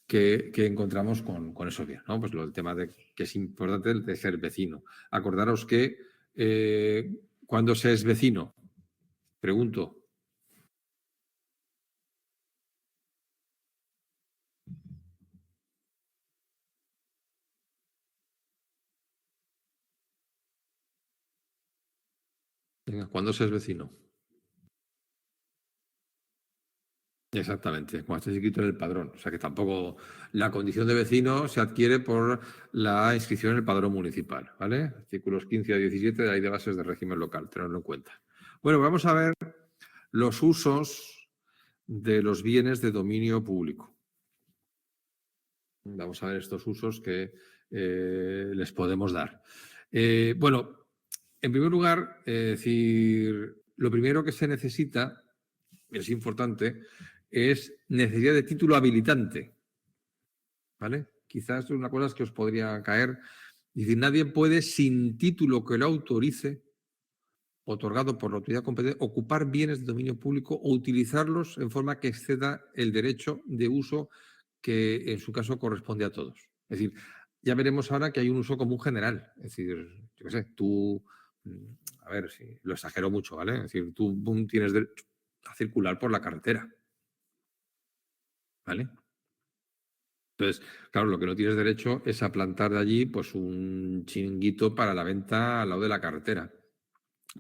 que encontramos con eso bien, ¿no? Pues el tema de que es importante de ser vecino. Acordaros que cuando se es vecino, pregunto. Venga, ¿cuándo se es vecino? Exactamente, cuando esté inscrito en el padrón. O sea que tampoco la condición de vecino se adquiere por la inscripción en el padrón municipal, ¿vale? Artículos 15 a 17 de la Ley de Bases del Régimen Local, tenerlo en cuenta. Bueno, vamos a ver los usos de los bienes de dominio público. Vamos a ver estos usos que les podemos dar. Bueno, en primer lugar, decir, lo primero que se necesita, es importante, es necesidad de título habilitante. ¿Vale? Quizás es una cosa que os podría caer. Es decir, nadie puede, sin título que lo autorice, otorgado por la autoridad competente, ocupar bienes de dominio público o utilizarlos en forma que exceda el derecho de uso que en su caso corresponde a todos. Es decir, ya veremos ahora que hay un uso común general. Es decir, yo qué sé, tú, a ver, si lo exagero mucho, ¿vale? Es decir, tú tienes derecho a circular por la carretera, ¿vale? Entonces, claro, lo que no tienes derecho es a plantar de allí pues un chiringuito para la venta al lado de la carretera.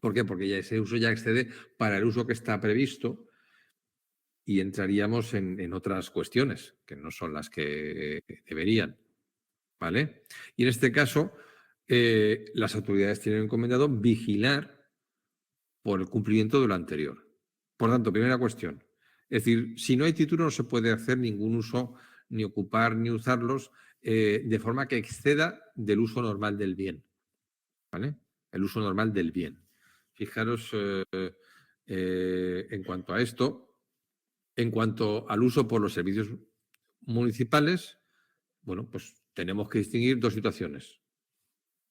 ¿Por qué? Porque ya ese uso ya excede para el uso que está previsto y entraríamos en otras cuestiones que no son las que deberían. ¿Vale? Y en este caso, las autoridades tienen encomendado vigilar por el cumplimiento de lo anterior. Por tanto, primera cuestión. Es decir, si no hay título no se puede hacer ningún uso, ni ocupar, ni usarlos de forma que exceda del uso normal del bien. ¿Vale? El uso normal del bien. Fijaros en cuanto a esto, en cuanto al uso por los servicios municipales, bueno, pues tenemos que distinguir dos situaciones.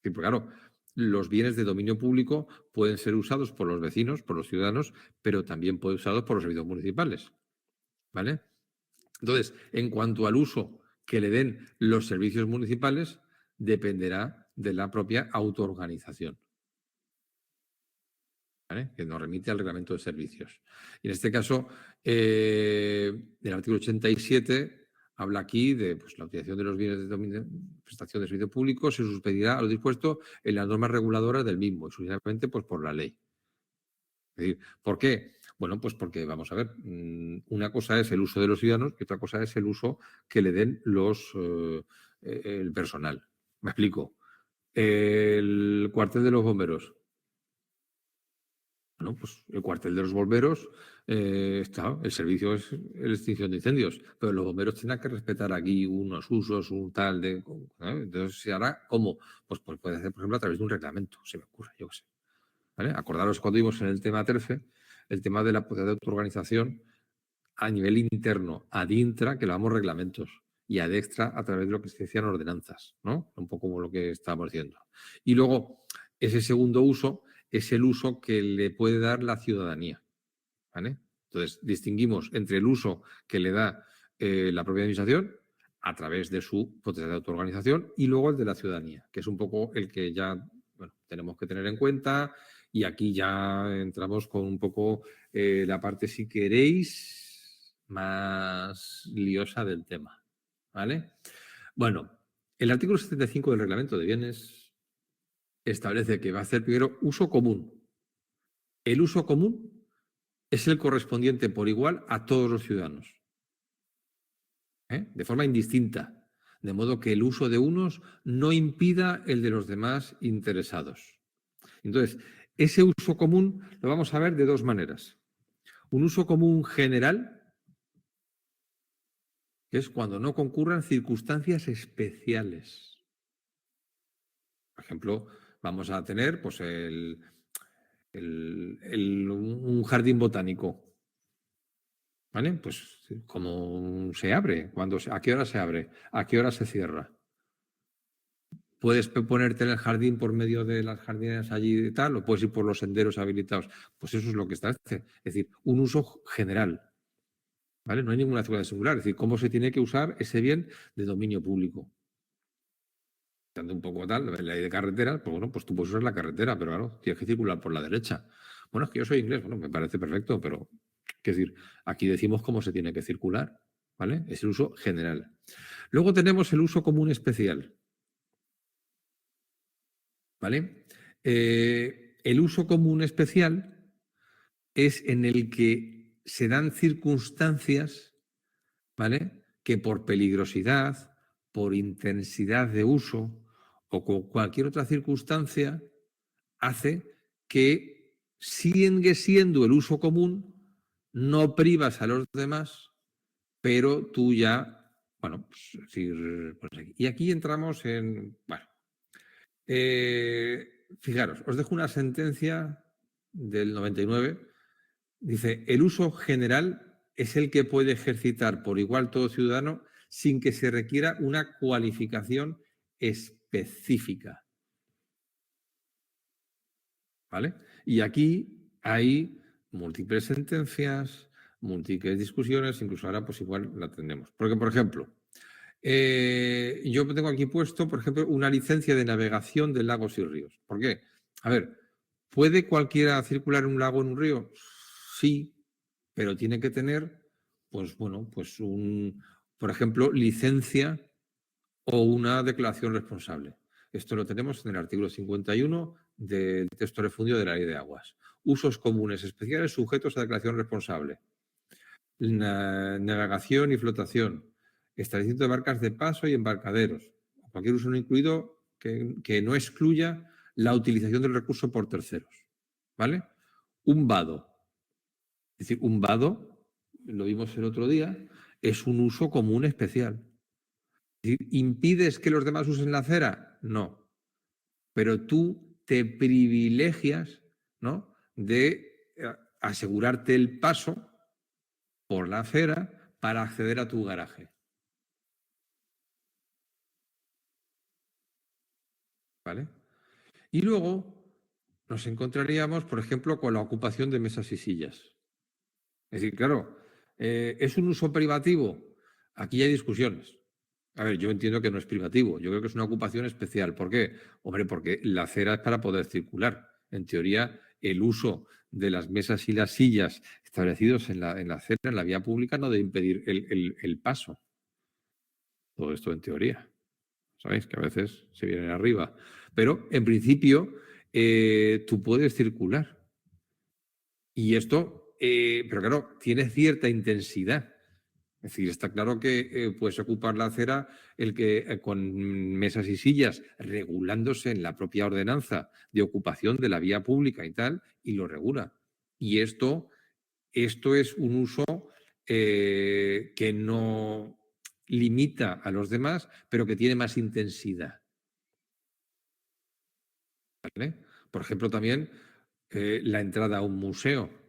Porque, claro, los bienes de dominio público pueden ser usados por los vecinos, por los ciudadanos, pero también pueden ser usados por los servicios municipales. ¿Vale? Entonces, en cuanto al uso que le den los servicios municipales, dependerá de la propia autoorganización, ¿vale? Que nos remite al reglamento de servicios. Y en este caso, el artículo 87 habla aquí de pues, la utilización de los bienes de dominio, prestación de servicio público, se suspendirá a lo dispuesto en las normas reguladoras del mismo, exclusivamente pues, por la ley. Es decir, ¿por qué? Bueno, pues porque, vamos a ver, una cosa es el uso de los ciudadanos y otra cosa es el uso que le den el personal. Me explico. El cuartel de los bomberos. Bueno, pues el cuartel de los bomberos está, el servicio es la extinción de incendios, pero los bomberos tienen que respetar aquí unos usos, un tal de. Entonces, ¿se hará cómo? Pues puede hacer, por ejemplo, a través de un reglamento, se me ocurre, yo qué sé. ¿Vale? Acordaros cuando vimos en el tema TERFE, el tema de la posibilidad de autoorganización a nivel interno, ad intra, que lo damos reglamentos, y ad extra a través de lo que se decían ordenanzas, ¿no? Un poco como lo que estábamos diciendo. Y luego, ese segundo uso es el uso que le puede dar la ciudadanía, ¿vale? Entonces, distinguimos entre el uso que le da la propia administración a través de su potestad de autoorganización y luego el de la ciudadanía, que es un poco el que ya tenemos que tener en cuenta. Y aquí ya entramos con un poco la parte, si queréis, más liosa del tema. ¿Vale? Bueno, el artículo 75 del Reglamento de Bienes establece que va a hacer primero uso común. El uso común es el correspondiente por igual a todos los ciudadanos, de forma indistinta, de modo que el uso de unos no impida el de los demás interesados. Entonces, ese uso común lo vamos a ver de dos maneras. Un uso común general, que es cuando no concurran circunstancias especiales. Por ejemplo, vamos a tener pues, un jardín botánico. ¿Vale? Pues cómo se abre, a qué hora se abre, a qué hora se cierra. Puedes ponerte en el jardín por medio de las jardineras allí y tal, o puedes ir por los senderos habilitados. Pues eso es lo que establece. Es decir, un uso general. ¿Vale? No hay ninguna circunstancia singular. Es decir, cómo se tiene que usar ese bien de dominio público. Dando un poco tal, la ley de carreteras, pues bueno, pues tú puedes usar la carretera, pero claro, tienes que circular por la derecha. Bueno, es que yo soy inglés, bueno, me parece perfecto, pero, es decir, aquí decimos cómo se tiene que circular, ¿vale? Es el uso general. Luego tenemos el uso común especial, ¿vale? El uso común especial es en el que se dan circunstancias, ¿vale? Que por peligrosidad, por intensidad de uso o con cualquier otra circunstancia hace que sigue siendo el uso común, no privas a los demás, pero tú ya, bueno, pues, decir, pues aquí. Y aquí entramos en, bueno, fijaros, os dejo una sentencia del 99, dice, el uso general es el que puede ejercitar por igual todo ciudadano sin que se requiera una cualificación específica. ¿Vale? Y aquí hay múltiples sentencias, múltiples discusiones, incluso ahora pues igual la tendremos. Porque, por ejemplo, yo tengo aquí puesto, por ejemplo, una licencia de navegación de lagos y ríos. ¿Por qué? A ver, ¿puede cualquiera circular en un lago o en un río? Sí, pero tiene que tener, pues bueno, pues por ejemplo, licencia o una declaración responsable. Esto lo tenemos en el artículo 51 del texto refundido de la Ley de Aguas. Usos comunes especiales sujetos a declaración responsable. Navegación y flotación. Establecimiento de barcas de paso y embarcaderos. Cualquier uso no incluido que no excluya la utilización del recurso por terceros. ¿Vale? Un vado. Es decir, un vado, lo vimos el otro día, es un uso común especial. ¿Impides que los demás usen la acera? No. Pero tú te privilegias, ¿no?, de asegurarte el paso por la acera para acceder a tu garaje. ¿Vale? Y luego nos encontraríamos, por ejemplo, con la ocupación de mesas y sillas. Es decir, claro, ¿es un uso privativo? Aquí hay discusiones. A ver, yo entiendo que no es privativo, yo creo que es una ocupación especial. ¿Por qué? Hombre, porque la acera es para poder circular. En teoría, el uso de las mesas y las sillas establecidos en la acera, en la vía pública, no debe impedir el paso. Todo esto en teoría. ¿Sabéis? Que a veces se vienen arriba. Pero, en principio, tú puedes circular. Y esto pero claro, tiene cierta intensidad. Es decir, está claro que puedes ocupar la acera el que con mesas y sillas regulándose en la propia ordenanza de ocupación de la vía pública y tal, y lo regula. Y esto es un uso que no limita a los demás, pero que tiene más intensidad. ¿Vale? Por ejemplo, también la entrada a un museo.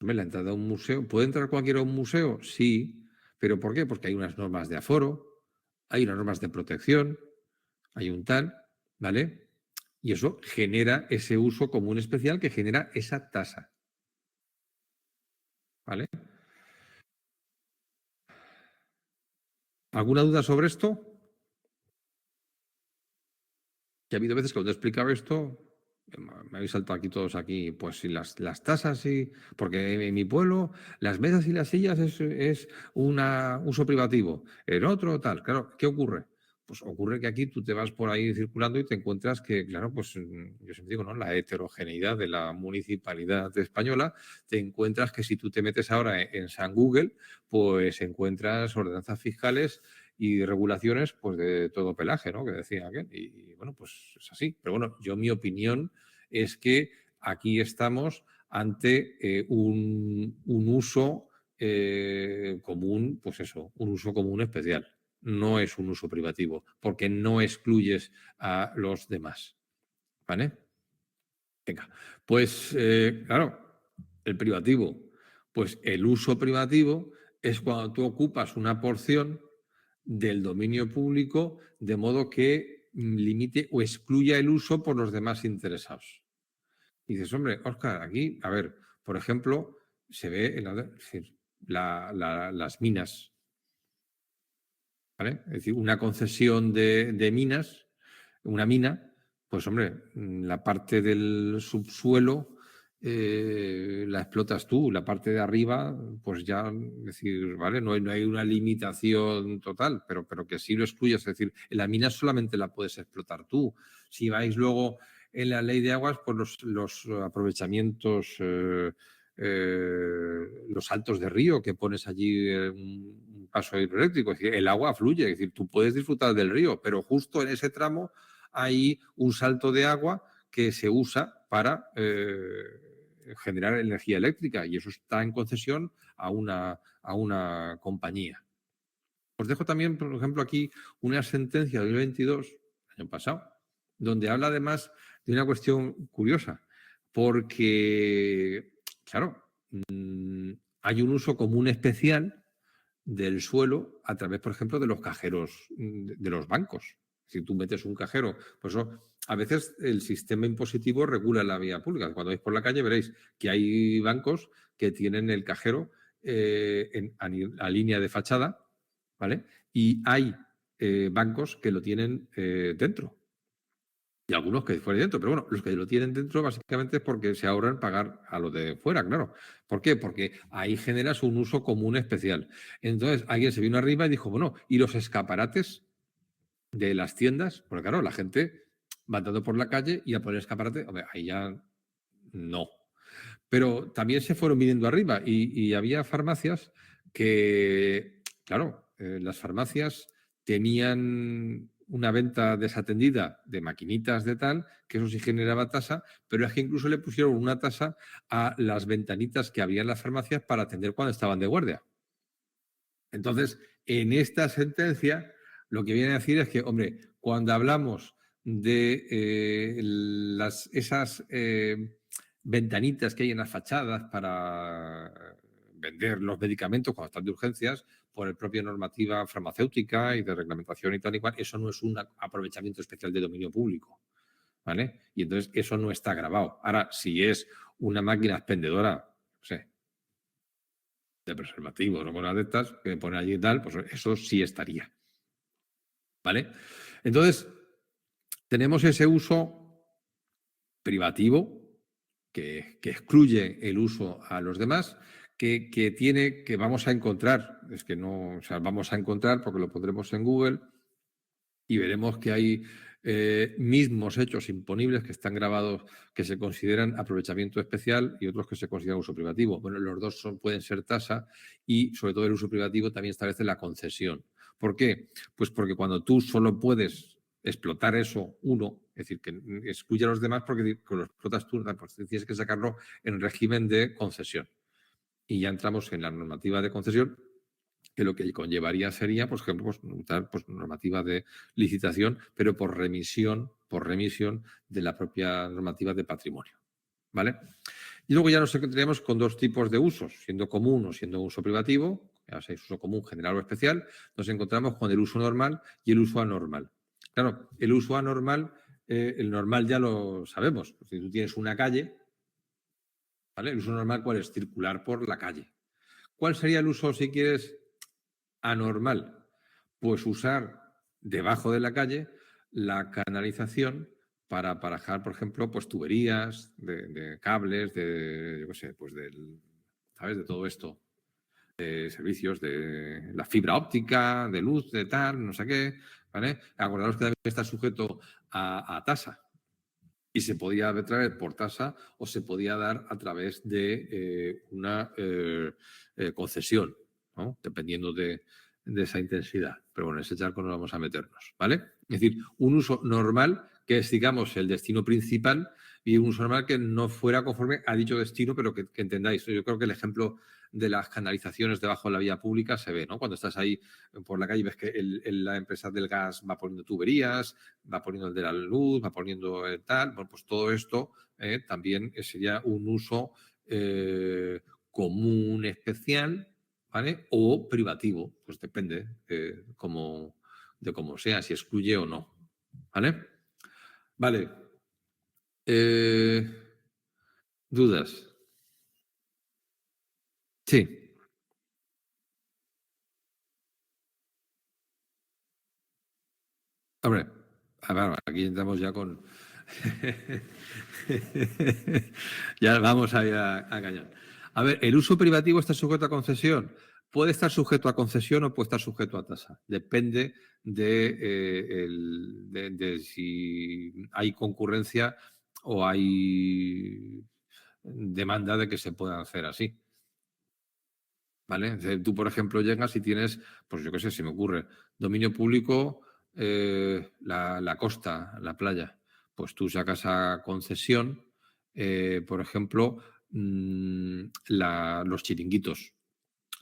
La entrada a un museo, ¿puede entrar cualquiera a un museo? Sí, pero ¿por qué? Porque hay unas normas de aforo, hay unas normas de protección, hay un tal, ¿vale? Y eso genera ese uso común especial que genera esa tasa, ¿vale? ¿Alguna duda sobre esto? Que ha habido veces que cuando he explicado esto, me habéis saltado aquí todos aquí, pues si las tasas y... Porque en mi pueblo las mesas y las sillas es un uso privativo. En otro tal, claro, ¿qué ocurre? Pues ocurre que aquí tú te vas por ahí circulando y te encuentras que, claro, pues yo siempre digo, ¿no? La heterogeneidad de la municipalidad española, te encuentras que si tú te metes ahora en San Google, pues encuentras ordenanzas fiscales y regulaciones pues de todo pelaje, ¿no? Que decía aquel. Y bueno, pues es así. Pero bueno, yo mi opinión es que aquí estamos ante un uso común, pues eso, un uso común especial. No es un uso privativo, porque no excluyes a los demás. ¿Vale? Venga, pues claro, el privativo. Pues el uso privativo es cuando tú ocupas una porción del dominio público de modo que limite o excluya el uso por los demás interesados. Y dices, hombre, Óscar, aquí, a ver, por ejemplo, se ve en es decir, las minas, ¿vale? Es decir, una concesión de minas, una mina, pues hombre, la parte del subsuelo la explotas tú, la parte de arriba, pues ya, es decir, ¿vale? No hay una limitación total, pero que sí lo excluyes, es decir, en la mina solamente la puedes explotar tú. Si vais luego en la ley de aguas, pues los aprovechamientos, los saltos de río que pones allí un paso hidroeléctrico, es decir, el agua fluye, es decir, tú puedes disfrutar del río, pero justo en ese tramo hay un salto de agua que se usa para generar energía eléctrica y eso está en concesión a una compañía. Os dejo también, por ejemplo, aquí una sentencia del 2022, año pasado, donde habla además de una cuestión curiosa, porque, claro, hay un uso común especial del suelo a través, por ejemplo, de los cajeros de los bancos. Si tú metes un cajero, pues eso, a veces el sistema impositivo regula la vía pública. Cuando vais por la calle veréis que hay bancos que tienen el cajero a línea de fachada, ¿vale? Y hay bancos que lo tienen dentro. Y algunos que fuera dentro, pero bueno, los que lo tienen dentro básicamente es porque se ahorran pagar a los de fuera, claro. ¿Por qué? Porque ahí generas un uso común especial. Entonces alguien se vino arriba y dijo, bueno, ¿y los escaparates de las tiendas? Porque claro, la gente va andando por la calle y a poner escaparate, hombre, ahí ya no. Pero también se fueron viniendo arriba y había farmacias que, claro, las farmacias tenían una venta desatendida de maquinitas de tal, que eso sí generaba tasa, pero es que incluso le pusieron una tasa a las ventanitas que había en las farmacias para atender cuando estaban de guardia. Entonces, en esta sentencia, lo que viene a decir es que, hombre, cuando hablamos de esas ventanitas que hay en las fachadas para vender los medicamentos cuando están de urgencias, por el propia normativa farmacéutica y de reglamentación y tal y cual, eso no es un aprovechamiento especial de dominio público, ¿vale? Y entonces eso no está grabado. Ahora, si es una máquina expendedora, no sé, de preservativos o cosas de estas, que pone allí y tal, pues eso sí estaría, ¿vale? Entonces, tenemos ese uso privativo que excluye el uso a los demás, que vamos a encontrar, es que no, o sea, vamos a encontrar porque lo pondremos en Google y veremos que hay mismos hechos imponibles que están grabados, que se consideran aprovechamiento especial y otros que se consideran uso privativo. Bueno, los dos pueden ser tasa y sobre todo el uso privativo también establece la concesión. ¿Por qué? Pues porque cuando tú solo puedes explotar eso uno, es decir, que excluye a los demás porque lo explotas tú, pues tienes que sacarlo en régimen de concesión. Y ya entramos en la normativa de concesión, que lo que conllevaría sería, por ejemplo, pues, normativa de licitación, pero por remisión de la propia normativa de patrimonio. ¿Vale? Y luego ya nos encontraríamos con dos tipos de usos, siendo común o siendo uso privativo, ya sea uso común, general o especial, nos encontramos con el uso normal y el uso anormal. Claro, el uso anormal, el normal ya lo sabemos. Si tú tienes una calle, ¿vale? El uso normal, ¿cuál es? Circular por la calle. ¿Cuál sería el uso, si quieres, anormal? Pues usar debajo de la calle la canalización para aparejar, por ejemplo, pues tuberías, de cables, de, yo qué sé, pues ¿sabes? De todo esto. De servicios de la fibra óptica, de luz, de tal, no sé qué, ¿vale? Acordaros que también está sujeto a tasa. Y se podía traer por tasa o se podía dar a través de una concesión, ¿no? Dependiendo de esa intensidad. Pero bueno, en ese charco no vamos a meternos, ¿vale? Es decir, un uso normal que es, digamos, el destino principal y un uso normal que no fuera conforme a dicho destino, pero que entendáis. Yo creo que el ejemplo de las canalizaciones debajo de la vía pública se ve, ¿no? Cuando estás ahí por la calle y ves que la empresa del gas va poniendo tuberías, va poniendo el de la luz, va poniendo el tal. Bueno, pues todo esto también sería un uso común especial, ¿vale? O privativo, pues depende de cómo sea, si excluye o no, ¿vale? Vale. ¿Dudas? Sí. Hombre, a ver, aquí entramos ya con... ya vamos a cañón. A ver, ¿el uso privativo está sujeto a concesión? Puede estar sujeto a concesión o puede estar sujeto a tasa. Depende de si hay concurrencia o hay demanda de que se pueda hacer así. ¿Vale? Tú, por ejemplo, llegas y tienes, pues yo qué sé, si me ocurre, dominio público, la costa, la playa. Pues tú sacas a concesión, por ejemplo, los chiringuitos.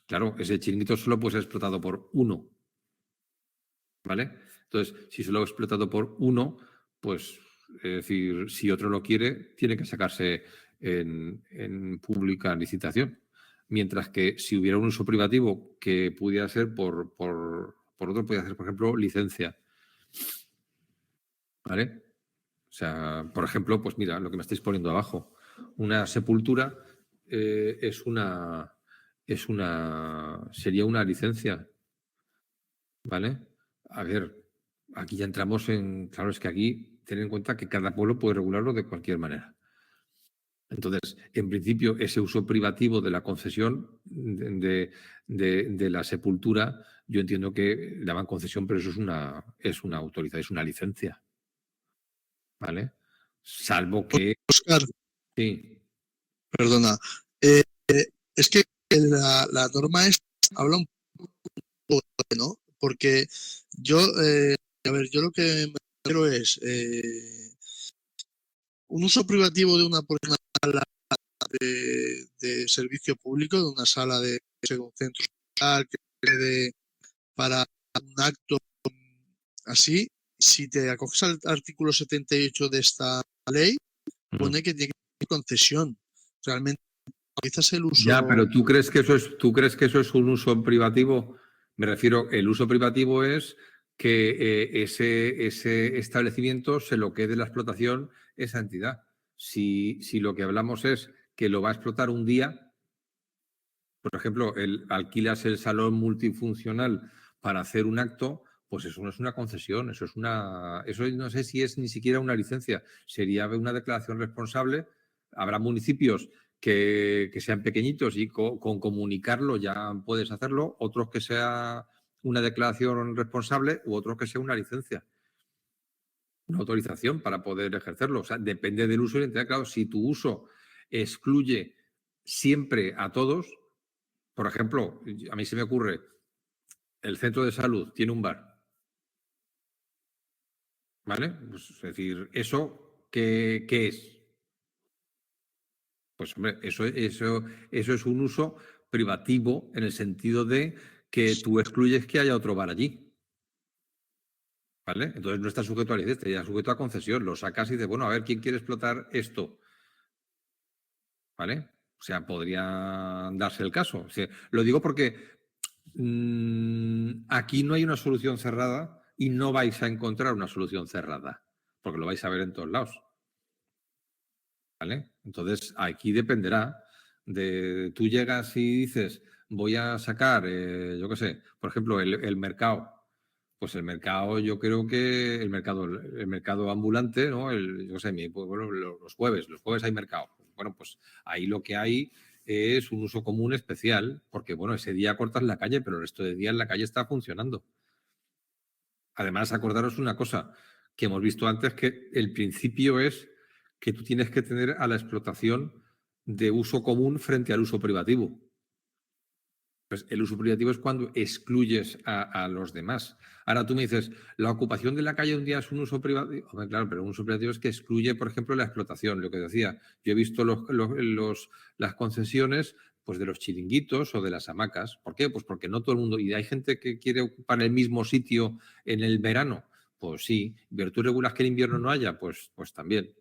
Claro, ese chiringuito solo puede ser explotado por uno, ¿vale? Entonces, si solo es explotado por uno, pues, es decir, si otro lo quiere, tiene que sacarse en pública licitación. Mientras que si hubiera un uso privativo que pudiera ser por otro, pudiera ser, por ejemplo, licencia. ¿Vale? O sea, por ejemplo, pues mira, lo que me estáis poniendo abajo. Una sepultura sería una licencia. ¿Vale? A ver, aquí ya entramos en. Claro, es que aquí ten en cuenta que cada pueblo puede regularlo de cualquier manera. Entonces, en principio, ese uso privativo de la concesión de la sepultura, yo entiendo que le llaman concesión, pero eso es una autorización, es una licencia. ¿Vale? Salvo que. Oscar, Sí. perdona. Es que la norma habla un poco, ¿no? Porque yo, a ver, yo lo que me refiero es un uso privativo de una sala de servicio público, de una sala de un centro social que quede para un acto así. Si te acoges al artículo 78 de esta ley, pone que tiene que tener concesión. Realmente realizas el uso. Ya, pero ¿tú crees que eso es un uso privativo? Me refiero, el uso privativo es que ese establecimiento se lo quede la explotación esa entidad. Si lo que hablamos es que lo va a explotar un día, por ejemplo, alquilas el salón multifuncional para hacer un acto, pues eso no es una concesión, eso no sé si es ni siquiera una licencia, sería una declaración responsable. Habrá municipios que sean pequeñitos y con comunicarlo ya puedes hacerlo, otros que sea una declaración responsable u otros que sea una licencia. una autorización para poder ejercerlo. O sea, depende del uso y la entidad. Claro, si tu uso excluye siempre a todos, por ejemplo, a mí se me ocurre, el centro de salud tiene un bar, ¿vale? Pues, es decir, ¿eso qué es? Pues, hombre, eso es un uso privativo en el sentido de que tú excluyes que haya otro bar allí, ¿vale? Entonces no está sujeto a licencia, está sujeto a concesión. Lo sacas y dices, bueno, a ver, ¿quién quiere explotar esto? ¿Vale? O sea, podría darse el caso. O sea, lo digo porque aquí no hay una solución cerrada y no vais a encontrar una solución cerrada, porque lo vais a ver en todos lados. ¿Vale? Entonces, aquí dependerá de, tú llegas y dices, voy a sacar, yo qué sé, por ejemplo, el mercado. Pues el mercado, yo creo que el mercado ambulante, ¿no? Yo qué sé, bueno, los jueves hay mercado. Bueno, pues ahí lo que hay es un uso común especial, porque bueno, ese día cortas la calle, pero el resto de días la calle está funcionando. Además, acordaros una cosa que hemos visto antes, que el principio es que tú tienes que tener a la explotación de uso común frente al uso privativo. Pues el uso privativo es cuando excluyes a los demás. Ahora tú me dices, la ocupación de la calle un día es un uso privativo. Hombre, claro, pero un uso privativo es que excluye, por ejemplo, la explotación, lo que decía. Yo he visto las concesiones pues de los chiringuitos o de las hamacas. ¿Por qué? Pues porque no todo el mundo. Y hay gente que quiere ocupar el mismo sitio en el verano. Pues sí. ¿Pero tú regulas que en invierno no haya? Pues también.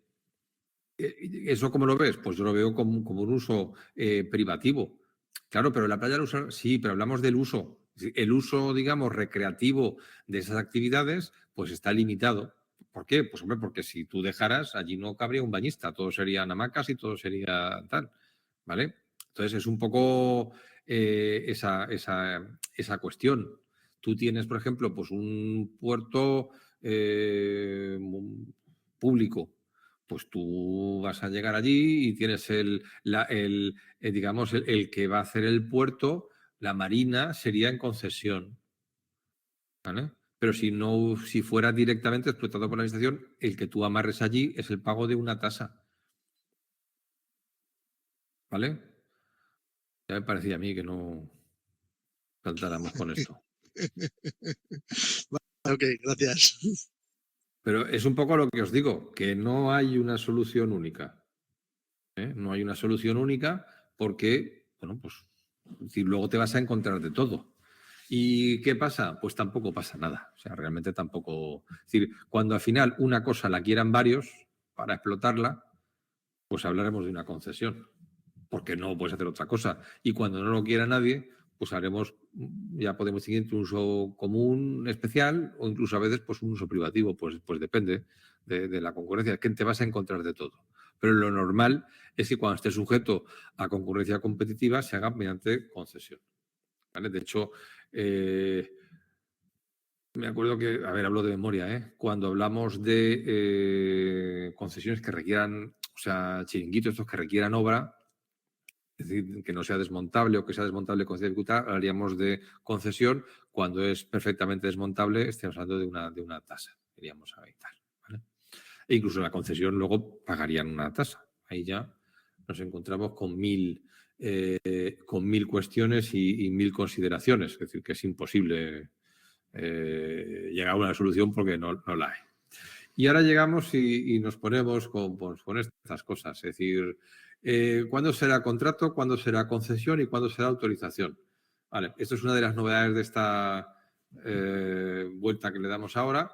¿Eso cómo lo ves? Pues yo lo veo como un uso privativo. Claro, pero la playa lo usa, sí, pero hablamos del uso. El uso, digamos, recreativo de esas actividades, pues está limitado. ¿Por qué? Pues hombre, porque si tú dejaras, allí no cabría un bañista, todo serían hamacas y todo sería tal, ¿vale? Entonces es un poco esa cuestión. Tú tienes, por ejemplo, pues un puerto público, pues tú vas a llegar allí y tienes digamos, el que va a hacer el puerto, la marina sería en concesión, ¿vale? Pero si fuera directamente explotado por la administración, el que tú amarres allí es el pago de una tasa, ¿vale? Ya me parecía a mí que no saltáramos con esto. Ok, gracias. Pero es un poco lo que os digo, que no hay una solución única. ¿Eh? No hay una solución única porque, bueno, pues si luego te vas a encontrar de todo. ¿Y qué pasa? Pues tampoco pasa nada. O sea, realmente tampoco. Es decir, cuando al final una cosa la quieran varios para explotarla, pues hablaremos de una concesión, porque no puedes hacer otra cosa. Y cuando no lo quiera nadie, pues haremos, ya podemos seguir entre un uso común especial o incluso a veces pues un uso privativo, pues depende de la concurrencia, que te vas a encontrar de todo. Pero lo normal es que cuando esté sujeto a concurrencia competitiva se haga mediante concesión. ¿Vale? De hecho, me acuerdo que, a ver, hablo de memoria, ¿eh? Cuando hablamos de concesiones que requieran, o sea, chiringuitos, estos que requieran obra, es decir, que no sea desmontable o que sea desmontable con cierta dificultad, hablaríamos de concesión. Cuando es perfectamente desmontable, estamos hablando de una tasa, diríamos ahí tal, ¿vale? E incluso la concesión luego pagarían una tasa. Ahí ya nos encontramos con mil cuestiones y mil consideraciones. Es decir, que es imposible llegar a una solución porque no la hay. Y ahora llegamos y nos ponemos con estas cosas. Es decir, ¿cuándo será contrato, cuándo será concesión y cuándo será autorización? Vale, esto es una de las novedades de esta vuelta que le damos ahora.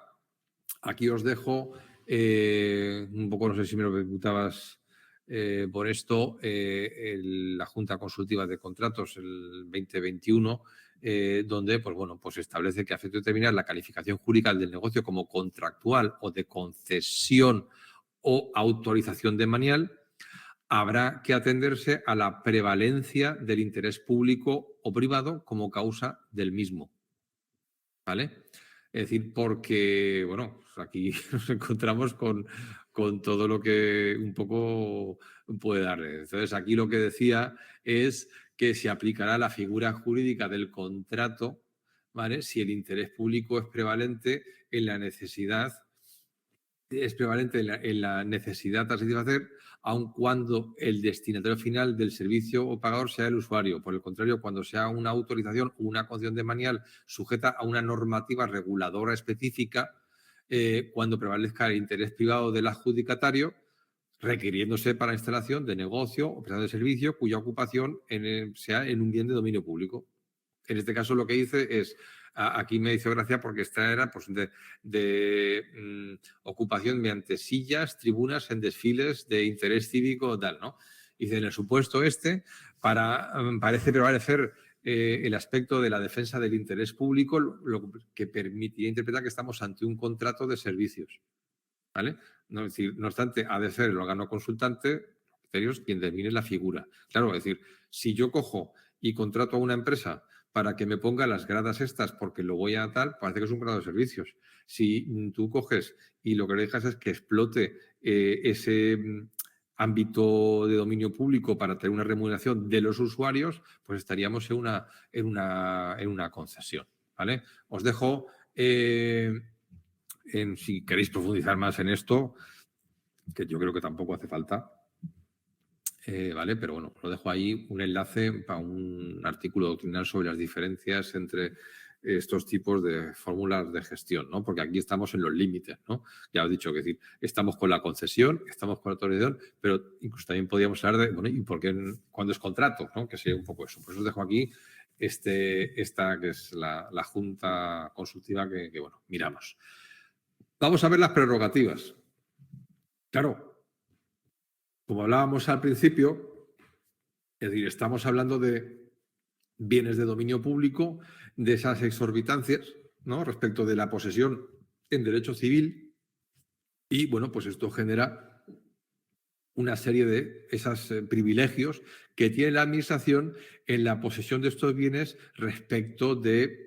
Aquí os dejo un poco, no sé si me lo preguntabas por esto, la Junta Consultiva de Contratos, el 2021, donde pues, bueno, pues establece que a efecto de determinar la calificación jurídica del negocio como contractual o de concesión o autorización de manial, habrá que atenderse a la prevalencia del interés público o privado como causa del mismo. ¿Vale? Es decir, porque, bueno, pues aquí nos encontramos con todo lo que un poco puede darle. Entonces, aquí lo que decía es que se aplicará la figura jurídica del contrato, ¿vale? Si el interés público es prevalente en la necesidad es prevalente en la necesidad a satisfacer, aun cuando el destinatario final del servicio o pagador sea el usuario. Por el contrario, cuando sea una autorización o una concesión de manual sujeta a una normativa reguladora específica, cuando prevalezca el interés privado del adjudicatario, requiriéndose para la instalación de negocio o prestación de servicio cuya ocupación sea en un bien de dominio público. En este caso lo que hice es, aquí me hizo gracia porque esta era pues, de ocupación mediante sillas, tribunas en desfiles de interés cívico tal, ¿no? Dice, en el supuesto parece prevalecer el aspecto de la defensa del interés público, lo que permitía interpretar que estamos ante un contrato de servicios, ¿vale? No obstante, ha de ser el órgano consultante, criterios, quien define la figura. Claro, es decir, si yo cojo y contrato a una empresa para que me ponga las gradas estas porque lo voy a tal, parece que es un grado de servicios. Si tú coges y lo que le dejas es que explote ese ámbito de dominio público para tener una remuneración de los usuarios, pues estaríamos en una concesión, ¿vale? Os dejo... si queréis profundizar más en esto, que yo creo que tampoco hace falta, ¿vale? Pero bueno, lo dejo ahí un enlace para un artículo doctrinal sobre las diferencias entre estos tipos de fórmulas de gestión, ¿no? Porque aquí estamos en los límites, ¿no? Ya os he dicho que decir, estamos con la concesión, estamos con la autorización, pero incluso también podríamos hablar de, bueno, ¿y por qué cuándo es contrato? ¿No? Que sería un poco eso. Por eso os dejo aquí esta que es la junta consultiva que, bueno, miramos. Vamos a ver las prerrogativas. Claro, como hablábamos al principio, es decir, estamos hablando de bienes de dominio público, de esas exorbitancias, ¿no? Respecto de la posesión en derecho civil y, bueno, pues esto genera una serie de esos privilegios que tiene la Administración en la posesión de estos bienes respecto de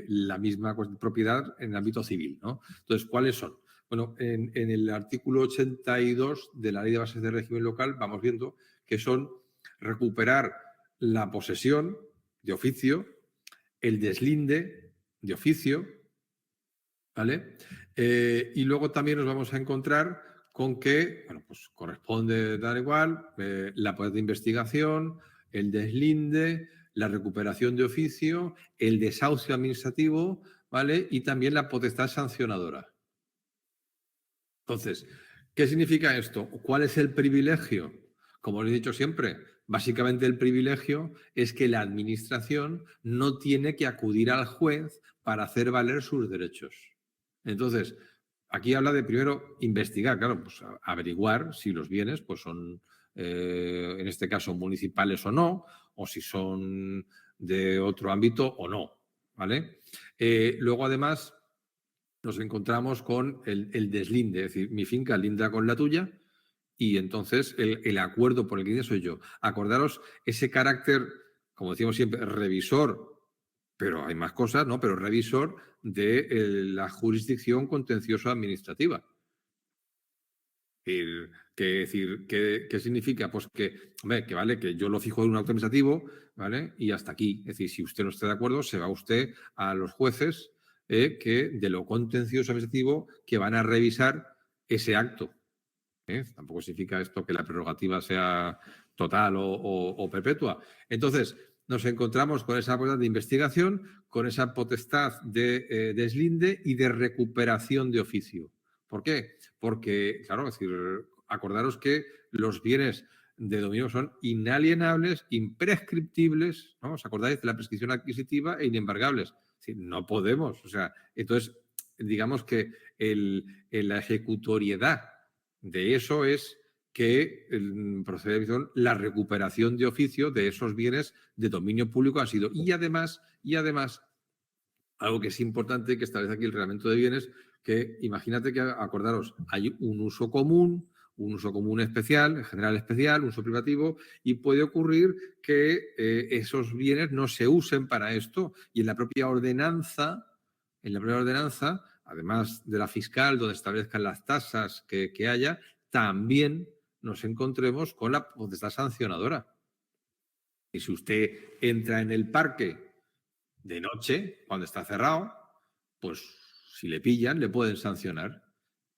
la misma propiedad en el ámbito civil, ¿no? Entonces, ¿cuáles son? Bueno, en el artículo 82 de la Ley de Bases de Régimen Local vamos viendo que son recuperar la posesión de oficio, el deslinde de oficio, ¿vale? Y luego también nos vamos a encontrar con que, bueno, pues corresponde dar igual, la poder de investigación, el deslinde, la recuperación de oficio, el desahucio administrativo, ¿vale? Y también la potestad sancionadora. Entonces, ¿qué significa esto? ¿Cuál es el privilegio? Como os he dicho siempre, básicamente el privilegio es que la Administración no tiene que acudir al juez para hacer valer sus derechos. Entonces, aquí habla de primero investigar, claro, pues averiguar si los bienes pues son, en este caso, municipales o no, o si son de otro ámbito o no, ¿vale? Luego, además, nos encontramos con el deslinde, es decir, mi finca linda con la tuya y entonces el acuerdo por el que soy yo. Acordaros ese carácter, como decimos siempre, revisor, pero hay más cosas, ¿no? Pero revisor de la jurisdicción contencioso administrativa. ¿Qué significa? Pues que, hombre, que vale, que yo lo fijo en un acto administrativo, ¿vale? Y hasta aquí. Es decir, si usted no está de acuerdo, se va usted a los jueces que de lo contencioso administrativo que van a revisar ese acto. Tampoco significa esto que la prerrogativa sea total o perpetua. Entonces, nos encontramos con esa potestad de investigación, con esa potestad de deslinde y de recuperación de oficio. ¿Por qué? Porque, claro, es decir, acordaros que los bienes de dominio son inalienables, imprescriptibles, ¿no? ¿Os acordáis de la prescripción adquisitiva e inembargables? Es decir, no podemos. O sea, entonces, digamos que la ejecutoriedad de eso es que procede la recuperación de oficio de esos bienes de dominio público han sido. Y además, algo que es importante que establece aquí el reglamento de bienes, que imagínate que, acordaros, hay un uso común especial, en general especial, un uso privativo, y puede ocurrir que esos bienes no se usen para esto. Y en la propia ordenanza, además de la fiscal, donde establezcan las tasas que haya, también nos encontremos con la potestad sancionadora. Y si usted entra en el parque de noche, cuando está cerrado, pues si le pillan, le pueden sancionar.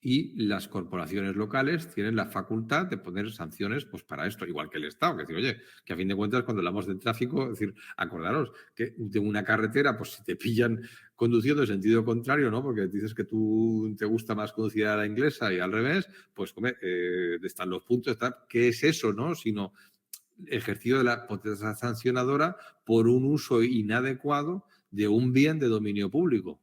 y las corporaciones locales tienen la facultad de poner sanciones pues, para esto, igual que el Estado. Que decir, oye, que a fin de cuentas, cuando hablamos del tráfico, es decir, acordaros que de una carretera, pues si te pillan conduciendo en sentido contrario, ¿no? Porque dices que tú te gusta más conducir a la inglesa y al revés, pues, están los puntos, ¿qué es eso, no? Sino ejercicio de la potestad sancionadora por un uso inadecuado de un bien de dominio público.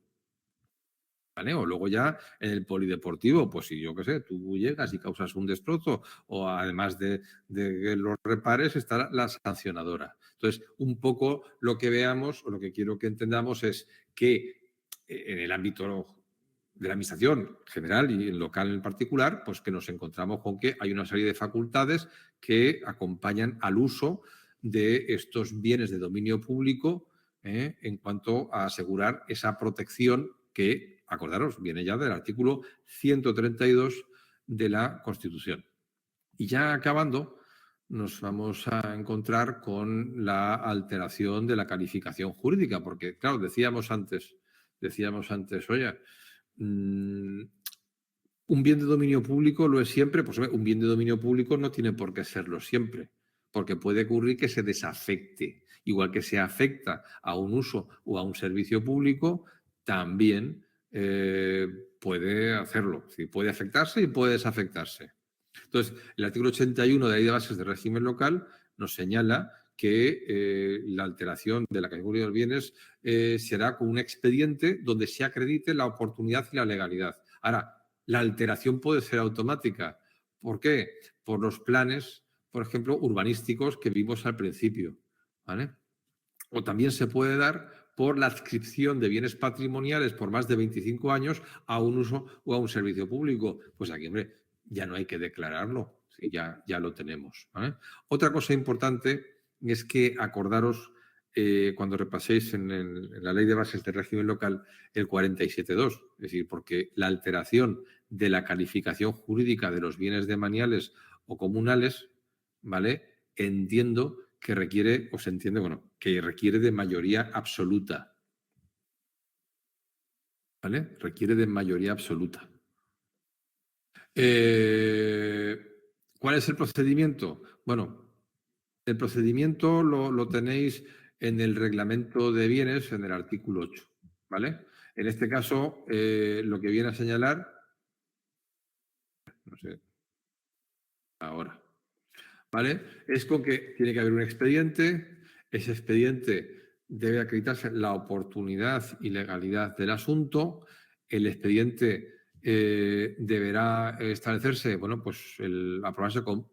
¿Vale? O luego ya en el polideportivo, pues si yo qué sé, tú llegas y causas un destrozo o además de que los repares está la sancionadora. Entonces, un poco lo que veamos o lo que quiero que entendamos es que en el ámbito de la administración general y en local en particular, pues que nos encontramos con que hay una serie de facultades que acompañan al uso de estos bienes de dominio público en cuanto a asegurar esa protección que, acordaros, viene ya del artículo 132 de la Constitución. Y ya acabando, nos vamos a encontrar con la alteración de la calificación jurídica, porque, claro, decíamos antes, oye, un bien de dominio público lo es siempre, pues un bien de dominio público no tiene por qué serlo siempre, porque puede ocurrir que se desafecte. Igual que se afecta a un uso o a un servicio público, también puede hacerlo. Es decir, puede afectarse y puede desafectarse. Entonces, el artículo 81 de la Ley de Bases de Régimen Local nos señala que la alteración de la categoría de los bienes será con un expediente donde se acredite la oportunidad y la legalidad. Ahora, la alteración puede ser automática. ¿Por qué? Por los planes, por ejemplo, urbanísticos que vimos al principio. ¿Vale? O también se puede dar por la adscripción de bienes patrimoniales por más de 25 años a un uso o a un servicio público. Pues aquí, hombre, ya no hay que declararlo, ¿sí? ya lo tenemos. ¿Vale? Otra cosa importante es que acordaros, cuando repaséis en la Ley de Bases de Régimen Local, el 47.2, es decir, porque la alteración de la calificación jurídica de los bienes demaniales o comunales, ¿vale? Entiendo que requiere, o se entiende, bueno, que requiere de mayoría absoluta. ¿Vale? Requiere de mayoría absoluta. ¿Cuál es el procedimiento? Bueno, el procedimiento lo tenéis en el reglamento de bienes, en el artículo 8. ¿Vale? En este caso, lo que viene a señalar, no sé, ahora, ¿vale? Es con que tiene que haber un expediente, ese expediente debe acreditarse la oportunidad y legalidad del asunto, el expediente deberá establecerse, bueno, pues aprobarse con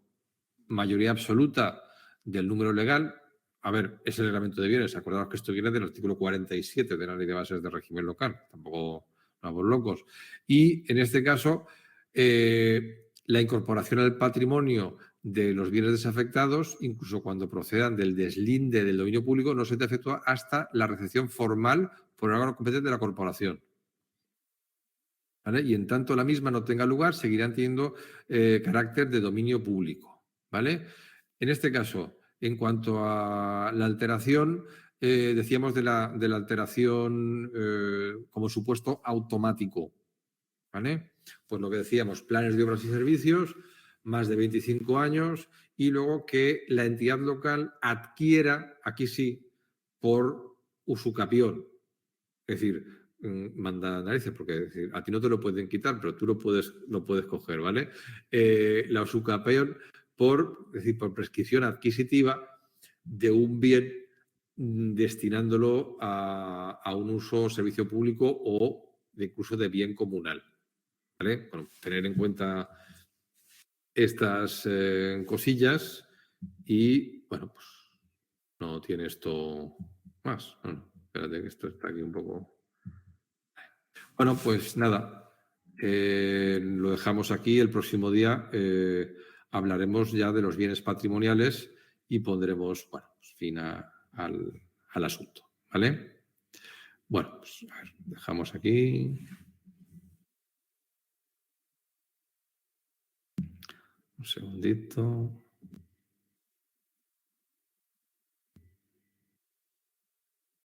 mayoría absoluta del número legal. A ver, es el reglamento de bienes, acordaos que esto viene del artículo 47 de la Ley de Bases de Régimen Local, tampoco vamos locos. Y en este caso, la incorporación al patrimonio de los bienes desafectados, incluso cuando procedan del deslinde del dominio público, no se te efectúa hasta la recepción formal por el órgano competente de la corporación. ¿Vale? Y en tanto la misma no tenga lugar, seguirán teniendo carácter de dominio público. ¿Vale? En este caso, en cuanto a la alteración, decíamos de la alteración como supuesto automático. ¿Vale? Pues lo que decíamos, planes de obras y servicios, más de 25 años, y luego que la entidad local adquiera, aquí sí, por usucapión. Es decir, manda narices, porque es decir, a ti no te lo pueden quitar, pero tú lo puedes coger, ¿vale? La usucapión por prescripción adquisitiva de un bien destinándolo a un uso o servicio público o incluso de bien comunal. ¿Vale? Bueno, tener en cuenta estas cosillas y, bueno, pues no tiene esto más. Bueno, espérate que esto está aquí un poco... Bueno, pues nada, lo dejamos aquí. El próximo día hablaremos ya de los bienes patrimoniales y pondremos, bueno, pues fin al asunto, ¿vale? Bueno, pues a ver, dejamos aquí... Un segundito.